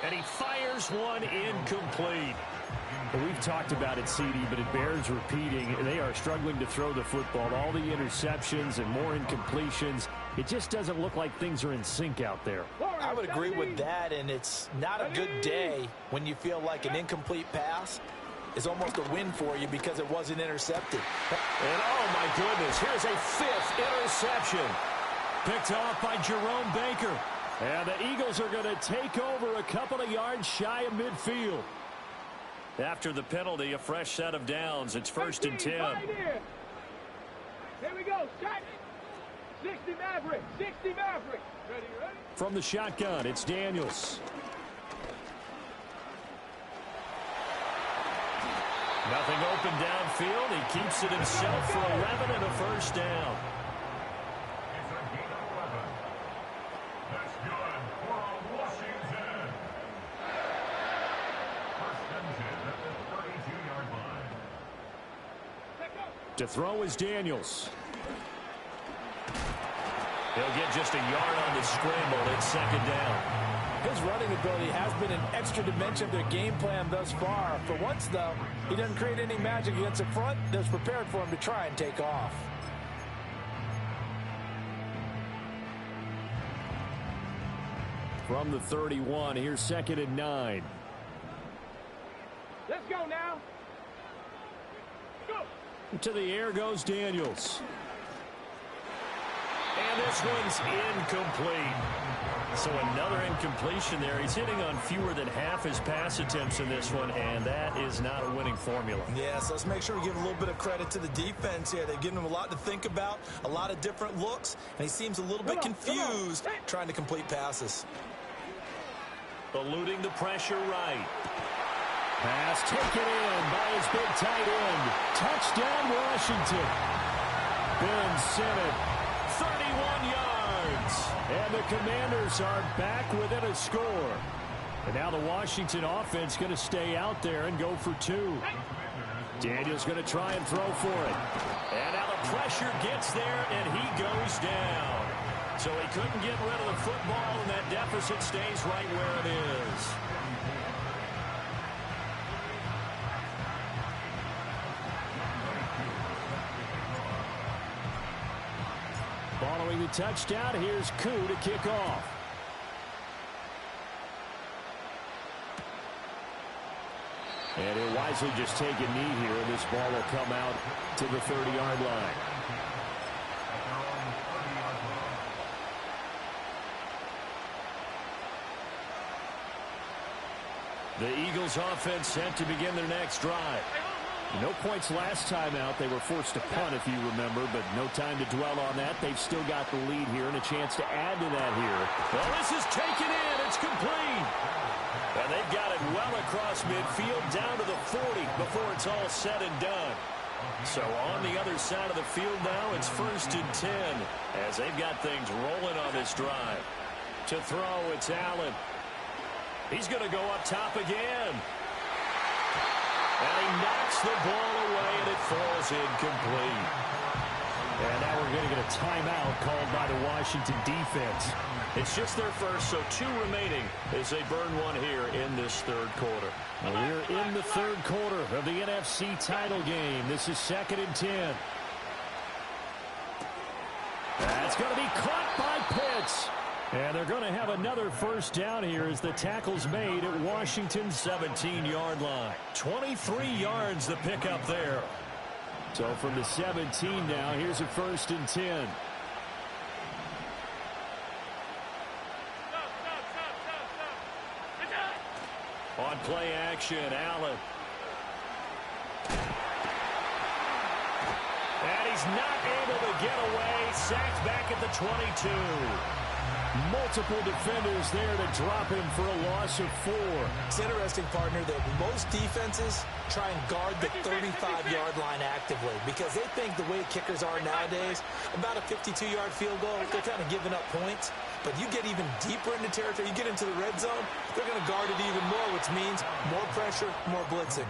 And he fires one incomplete. Well, we've talked about it, CD, but it bears repeating. They are struggling to throw the football. All the interceptions and more incompletions. It just doesn't look like things are in sync out there. I would agree with that, and it's not a good day when you feel like an incomplete pass is almost a win for you because it wasn't intercepted. And, oh, my goodness, here's a 5th interception. Picked off by Jerome Baker. And the Eagles are going to take over a couple of yards shy of midfield. After the penalty, a fresh set of downs. It's 1st and 10. Right here. Here we go. Shot. 60 Maverick. 60 Maverick. Ready, ready? From the shotgun, it's Daniels. Nothing open downfield. He keeps it himself for 11 and a 1st down. To throw is Daniels. He'll get just a yard on the scramble. It's second down. His running ability has been an extra dimension of their game plan thus far. For once, though, he doesn't create any magic against the front that's prepared for him to try and take off. From the 31, here's 2nd and 9. Let's go now. Go. To the air goes Daniels. And this one's incomplete. So another incompletion there. He's hitting on fewer than half his pass attempts in this one, and that is not a winning formula. Yeah, so let's make sure we give a little bit of credit to the defense here. They've given him a lot to think about, a lot of different looks, and he seems a little bit confused trying to complete passes. Eluding the pressure right. Pass taken in by his big tight end. Touchdown, Washington. Ben sent it 31 yards. And the Commanders are back within a score. And now the Washington offense going to stay out there and go for 2. Daniels going to try and throw for it. And now the pressure gets there, and he goes down. So he couldn't get rid of the football, and that deficit stays right where it is. Following the touchdown, here's Koo to kick off. And he'll wisely just take a knee here, and this ball will come out to the 30-yard line. The Eagles offense set to begin their next drive. No points last time out. They were forced to punt, if you remember, but no time to dwell on that. They've still got the lead here and a chance to add to that here. Well, this is taken in. It's complete. And they've got it well across midfield down to the 40 before it's all said and done. So on the other side of the field now, it's 1st and 10 as they've got things rolling on this drive. To throw, it's Allen. He's going to go up top again. And he knocks the ball away, and it falls incomplete. And now we're going to get a timeout called by the Washington defense. It's just their first, so 2 remaining as they burn one here in this 3rd quarter. Well, we're in the 3rd quarter of the NFC title game. This is 2nd and 10. That's going to be caught by Pitts. And they're going to have another first down here as the tackle's made at Washington's 17-yard line. 23 yards the pickup there. So from the 17 now, here's a 1st and 10. On play action, Allen. And he's not able to get away. Sacked back at the 22. Multiple defenders there to drop him for a loss of 4. It's interesting, partner, that most defenses try and guard the 35-yard line actively because they think the way kickers are nowadays, about a 52-yard field goal, they're kind of giving up points. But you get even deeper into territory, you get into the red zone, they're going to guard it even more, which means more pressure, more blitzing.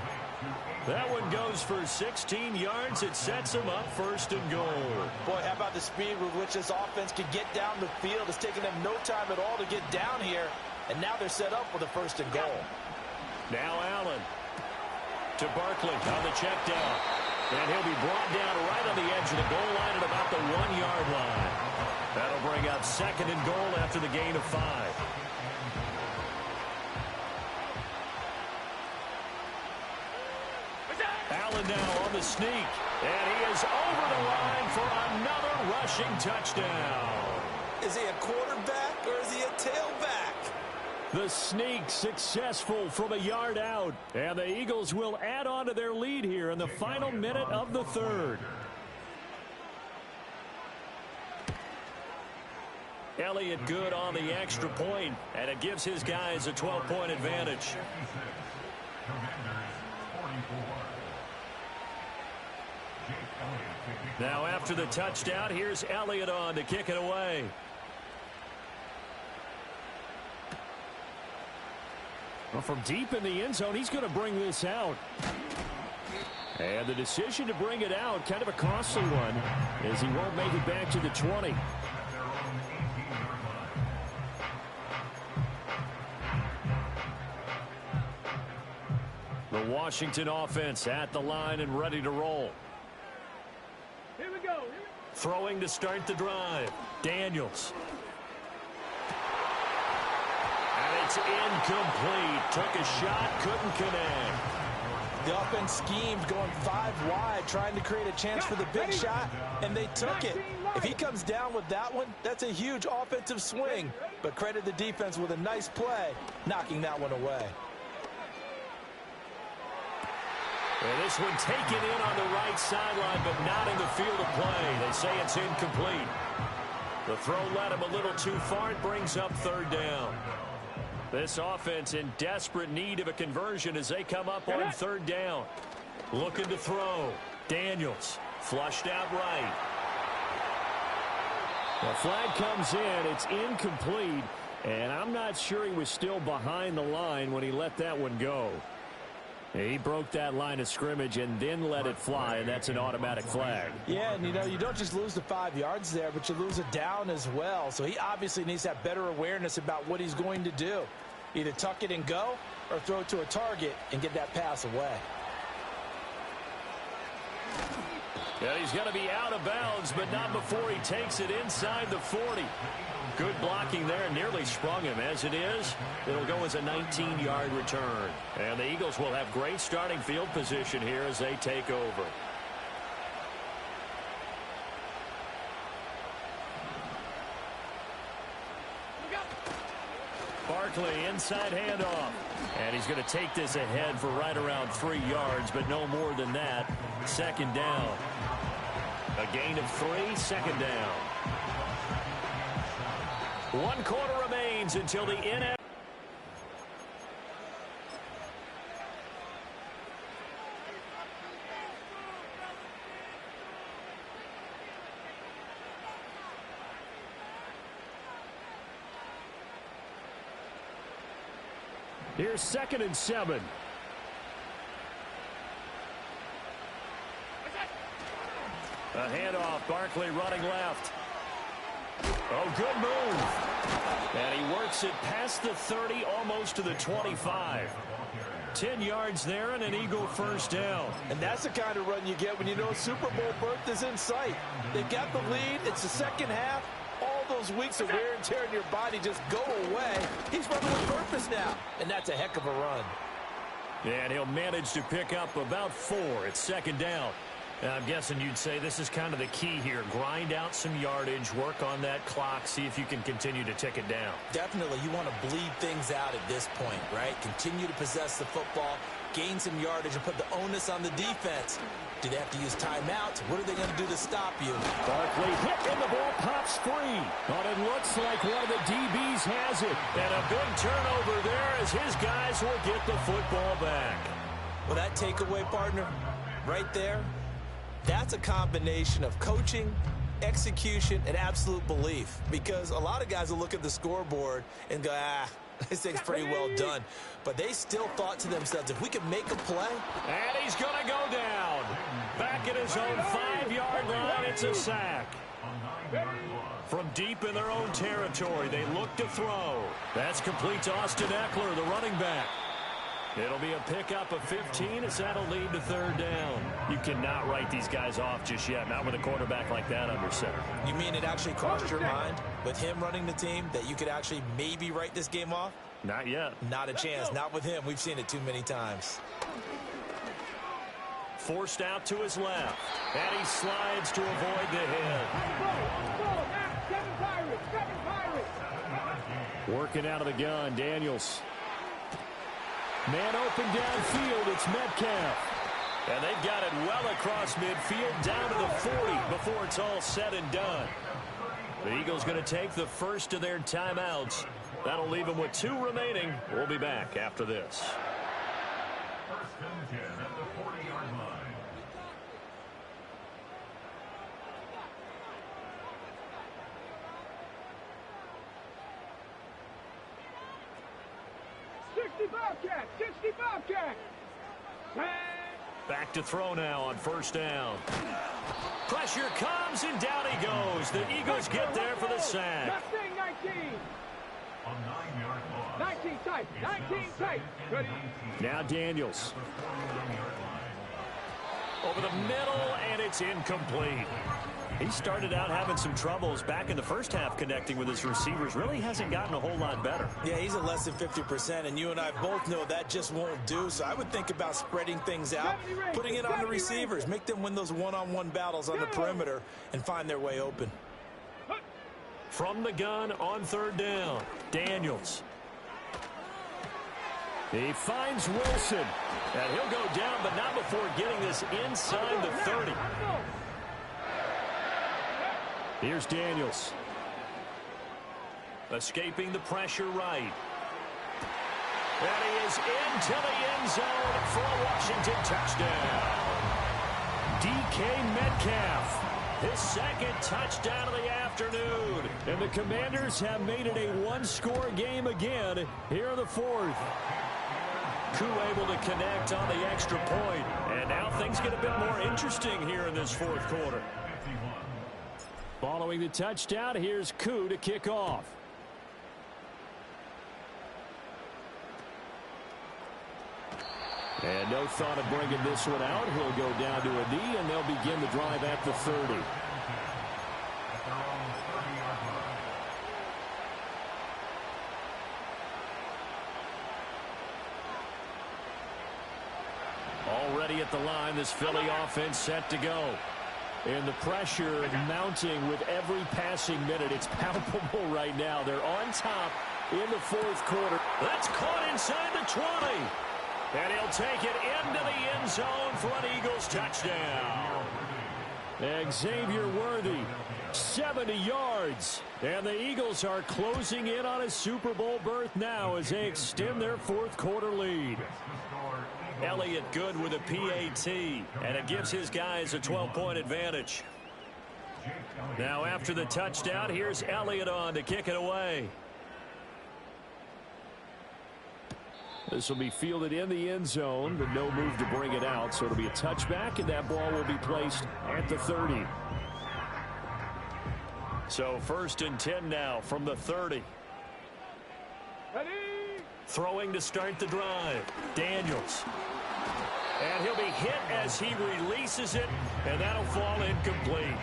That one goes for 16 yards. It sets them up 1st and goal. Boy, how about the speed with which this offense can get down the field? It's taken them no time at all to get down here, and now they're set up with a 1st and goal. Now Allen to Barkley on the check down. And he'll be brought down right on the edge of the goal line at about the 1-yard line. That'll bring up 2nd and goal after the gain of 5. Allen now on the sneak, and he is over the line for another rushing touchdown. Is he a quarterback or is he a tailback? The sneak successful from a yard out, and the Eagles will add on to their lead here in the final minute of the 3rd. Elliott good on the extra point, and it gives his guys a 12-point advantage. Now after the touchdown, here's Elliott on to kick it away. Well, from deep in the end zone, he's going to bring this out. And the decision to bring it out, kind of a costly one, as he won't make it back to the 20. Washington offense at the line and ready to roll. Here we go. Throwing to start the drive. Daniels. And it's incomplete. Took a shot, couldn't connect. The offense schemed going 5 wide, trying to create a chance for the big shot, and they took it. If he comes down with that one, that's a huge offensive swing. But credit the defense with a nice play, knocking that one away. And this one taken in on the right sideline, but not in the field of play. They say it's incomplete. The throw led him a little too far. It brings up 3rd down. This offense in desperate need of a conversion as they come up on 3rd down. Looking to throw. Daniels flushed out right. The flag comes in. It's incomplete. And I'm not sure he was still behind the line when he let that one go. He broke that line of scrimmage and then let it fly, and that's an automatic flag. Yeah, and you don't just lose the 5 yards there, but you lose a down as well. So he obviously needs to have better awareness about what he's going to do. Either tuck it and go or throw it to a target and get that pass away. Yeah, he's going to be out of bounds, but not before he takes it inside the 40. Good blocking there, nearly sprung him. As it is, it'll go as a 19-yard return. And the Eagles will have great starting field position here as they take over. Barkley, inside handoff. And he's going to take this ahead for right around 3 yards, but no more than that. 2nd down. A gain of 3, 2nd down. 1 quarter remains until the end. Here's 2nd and 7. A handoff. Barkley running left. Oh, good move. And he works it past the 30, almost to the 25. 10 yards there and an Eagle 1st down. And that's the kind of run you get when you know Super Bowl berth is in sight. They've got the lead. It's the 2nd half. All those weeks of wear and tear in your body just go away. He's running with purpose now, and that's a heck of a run. And he'll manage to pick up about 4. It's 2nd down. And I'm guessing you'd say this is kind of the key here. Grind out some yardage, work on that clock, see if you can continue to tick it down. Definitely, you want to bleed things out at this point, right? Continue to possess the football, gain some yardage, and put the onus on the defense. Do they have to use timeouts? What are they going to do to stop you? Barkley hit, and the ball pops free. But it looks like one of the DBs has it. And a big turnover there as his guys will get the football back. Well, that takeaway, partner, right there, that's a combination of coaching, execution, and absolute belief. Because a lot of guys will look at the scoreboard and go, this thing's pretty well done. But they still thought to themselves, if we could make a play. And he's going to go down. Back at his own 5-yard line, it's a sack. From deep in their own territory, they look to throw. That's complete to Austin Eckler, the running back. It'll be a pickup of 15 as that'll lead to 3rd down. You cannot write these guys off just yet, not with a quarterback like that under center. You mean it actually crossed your mind with him running the team that you could actually maybe write this game off? Not yet. Not a chance. Not with him. We've seen it too many times. Forced out to his left. And he slides to avoid the hit. Working out of the gun, Daniels. Man open downfield, it's Metcalf. And they've got it well across midfield, down to the 40 before it's all said and done. The Eagles going to take the first of their timeouts. That'll leave them with 2 remaining. We'll be back after this. Back to throw now on 1st down. Pressure comes and down he goes. The Eagles get there for the sack. 19 tight. 19 tight. Ready? Now Daniels. Over the middle, and it's incomplete. He started out having some troubles back in the first half connecting with his receivers. Really hasn't gotten a whole lot better. Yeah, he's at less than 50%, and you and I both know that just won't do. So I would think about spreading things out, putting it on the receivers, make them win those one-on-one battles on the perimeter, and find their way open. From the gun on third down, Daniels. He finds Wilson, and he'll go down, but not before getting this inside the 30. Here's Daniels. Escaping the pressure right. And he is into the end zone for a Washington touchdown. DK Metcalf, his second touchdown of the afternoon. And the Commanders have made it a one-score game again here in the fourth. Koo able to connect on the extra point. And now things get a bit more interesting here in this fourth quarter. Following the touchdown, here's Koo to kick off. And no thought of bringing this one out. He'll go down to a knee, and they'll begin the drive at the 30. Already at the line, this Philly offense set to go. And the pressure mounting with every passing minute. It's palpable right now. They're on top in the fourth quarter. That's caught inside the 20. And he'll take it into the end zone for an Eagles touchdown. Xavier Worthy, 70 yards. And the Eagles are closing in on a Super Bowl berth now as they extend their fourth quarter lead. Elliott good with a PAT, and it gives his guys a 12-point advantage. Now after the touchdown, here's Elliott on to kick it away. This will be fielded in the end zone, but no move to bring it out, so it'll be a touchback, and that ball will be placed at the 30. So 1st and 10 now from the 30. Ready? Throwing to start the drive, Daniels. And he'll be hit as he releases it, and that'll fall incomplete.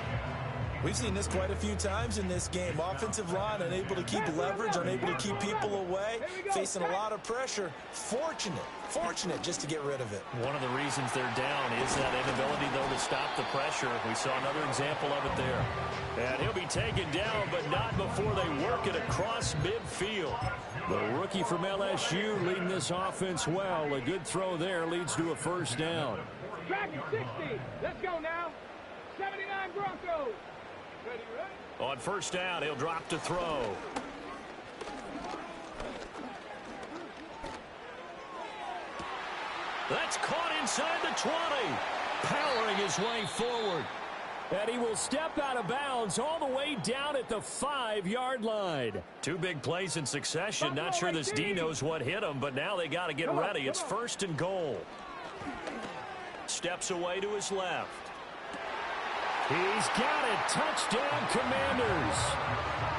We've seen this quite a few times in this game. Offensive line unable to keep leverage, unable to keep people away, facing a lot of pressure. Fortunate just to get rid of it. One of the reasons they're down is that inability, though, to stop the pressure. We saw another example of it there. And he'll be taken down, but not before they work it across midfield. The rookie from LSU leading this offense well. A good throw there leads to a first down. Track it, 60. Let's go now. 79 Broncos. Ready, ready? On first down, he'll drop to throw. That's caught inside the 20. Powering his way forward. And he will step out of bounds all the way down at the 5-yard line. Two big plays in succession. Not sure this D knows what hit him, but now they got to get ready. It's 1st and goal. Steps away to his left. He's got it. Touchdown, Commanders.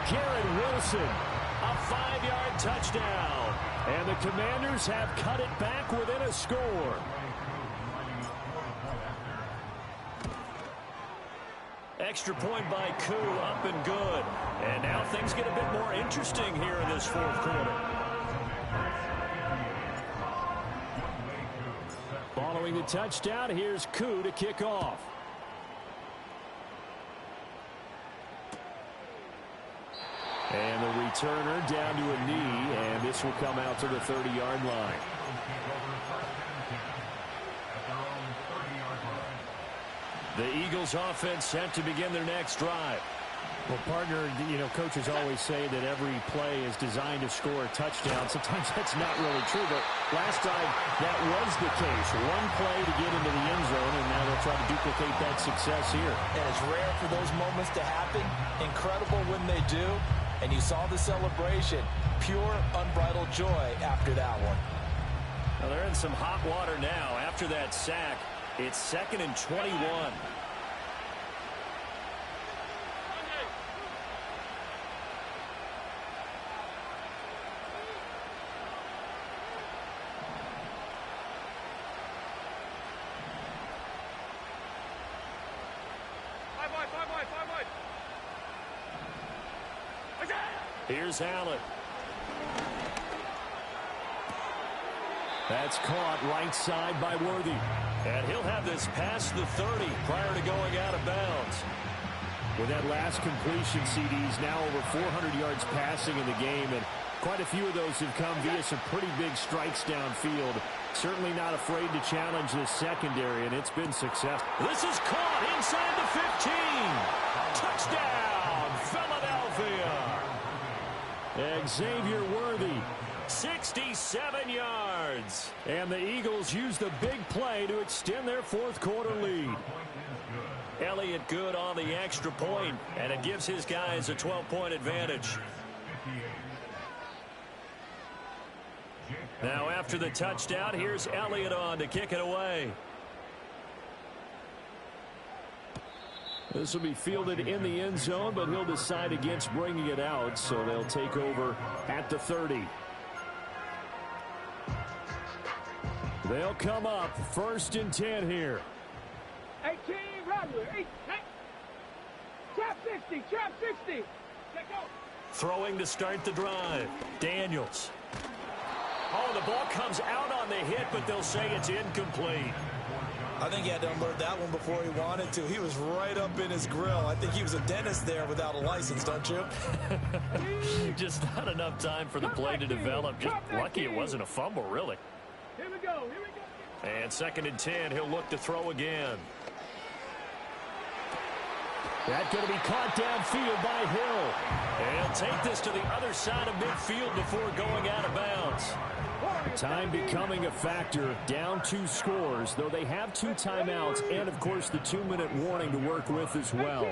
Garrett Wilson, a 5-yard touchdown. And the Commanders have cut it back within a score. Extra point by Koo, up and good. And now things get a bit more interesting here in this fourth quarter. Following the touchdown, here's Koo to kick off. And the returner down to a knee, and this will come out to the 30-yard line. The Eagles offense set to begin their next drive. Well, partner, coaches always say that every play is designed to score a touchdown. Sometimes that's not really true, but last time that was the case. One play to get into the end zone, and now they'll try to duplicate that success here. And it's rare for those moments to happen. Incredible when they do. And you saw the celebration. Pure, unbridled joy after that one. Well, they're in some hot water now after that sack. It's 2nd and 21. Here's Allen. That's caught right side by Worthy. And he'll have this past the 30 prior to going out of bounds. With that last completion, CD's now over 400 yards passing in the game, and quite a few of those have come via some pretty big strikes downfield. Certainly not afraid to challenge this secondary, and it's been successful. This is caught inside the 15. Touchdown, Philadelphia. Xavier Worthy. 67 yards. And the Eagles use the big play to extend their fourth quarter lead. Elliott good on the extra point, and it gives his guys a 12-point advantage. Now after the touchdown, here's Elliott on to kick it away. This will be fielded in the end zone, but he'll decide against bringing it out, so they'll take over at the 30. They'll come up 1st and 10 here. 18, Rodler. 8, trap 60, trap 60. Let go. Throwing to start the drive. Daniels. Oh, the ball comes out on the hit, but they'll say it's incomplete. I think he had to unload that one before he wanted to. He was right up in his grill. I think he was a dentist there without a license, don't you? Just not enough time for the play to develop. Just lucky it wasn't a fumble, really. Here we go. And 2nd and 10, he'll look to throw again. That's going to be caught downfield by Hill. And take this to the other side of midfield before going out of bounds. Time becoming a factor, down 2 scores, though they have 2 timeouts and, of course, the 2-minute warning to work with as well.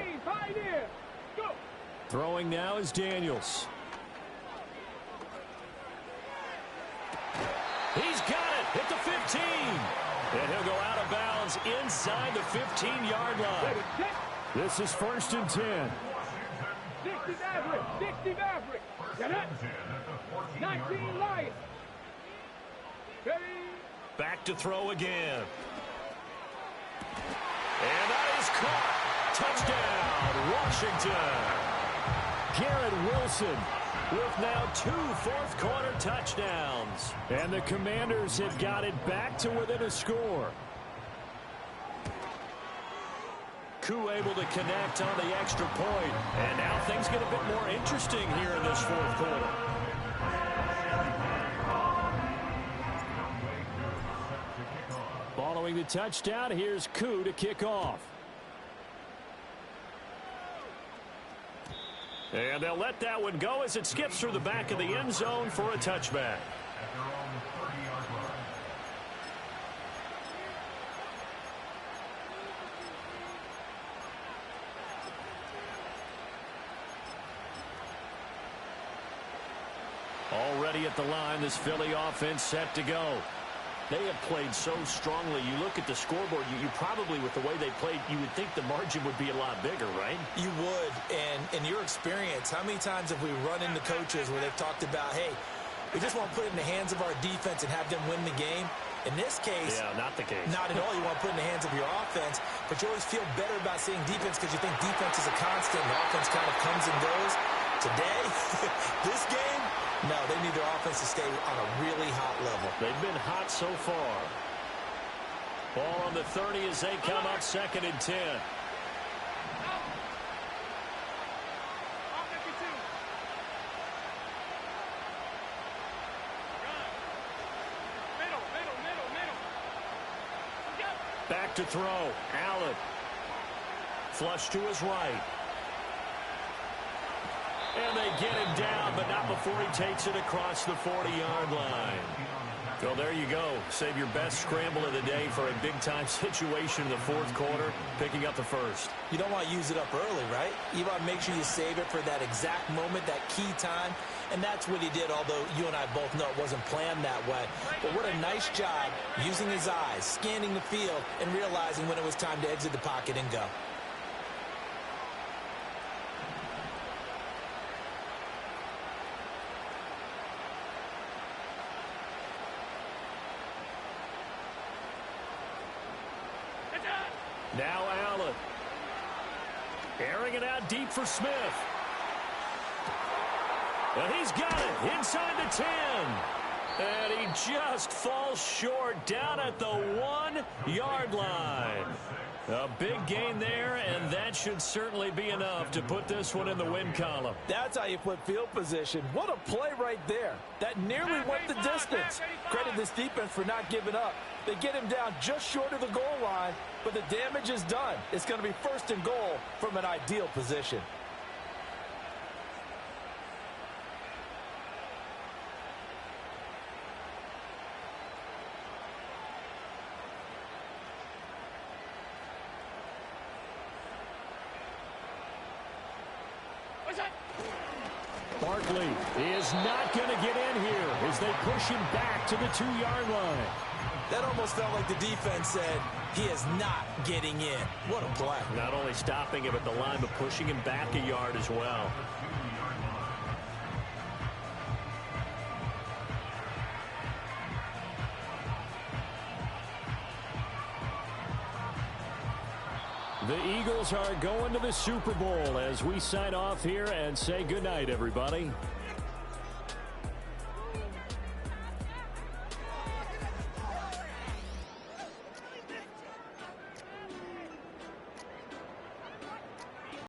Throwing now is Daniels. He's got it at the 15. And he'll go out of bounds inside the 15-yard line. This is 1st and 10. 60 Maverick, 60 Maverick. Get it? 19 Lions. Back to throw again. And that is caught. Touchdown, Washington. Garrett Wilson with now 2 fourth-quarter touchdowns. And the Commanders have got it back to within a score. Koo able to connect on the extra point. And now things get a bit more interesting here in this fourth quarter. Following the touchdown, here's Koo to kick off. And they'll let that one go as it skips through the back of the end zone for a touchback. Already at the line, this Philly offense set to go. They have played so strongly. You look at the scoreboard, you probably, with the way they played, you would think the margin would be a lot bigger, right? You would. And in your experience, how many times have we run into coaches where they've talked about, hey, we just want to put it in the hands of our defense and have them win the game? In this case, yeah, not the case. Not at all. You want to put it in the hands of your offense, but you always feel better about seeing defense because you think defense is a constant and offense kind of comes and goes. Today, this game, no, they need their offense to stay on a really hot level. They've been hot so far. Ball on the 30 as they come up 2nd and 10. Back to throw. Allen. Flush to his right. And they get him down, but not before he takes it across the 40-yard line. So there you go. Save your best scramble of the day for a big-time situation in the fourth quarter, picking up the first. You don't want to use it up early, right? You want to make sure you save it for that exact moment, that key time. And that's what he did, although you and I both know it wasn't planned that way. But what a nice job using his eyes, scanning the field, and realizing when it was time to exit the pocket and go. Now Allen. Airing it out deep for Smith. And he's got it inside the 10. And he just falls short down at the 1-yard line. A big gain there, and that should certainly be enough to put this one in the win column. That's how you flip field position. What a play right there. That nearly went the distance. Credit this defense for not giving up. They get him down just short of the goal line, but the damage is done. It's going to be 1st and goal from an ideal position. Barkley is not going to get in here as they push him back to the 2-yard line. That almost felt like the defense said, he is not getting in. What a play. Not only stopping him at the line, but pushing him back a yard as well. The Eagles are going to the Super Bowl as we sign off here and say goodnight, everybody.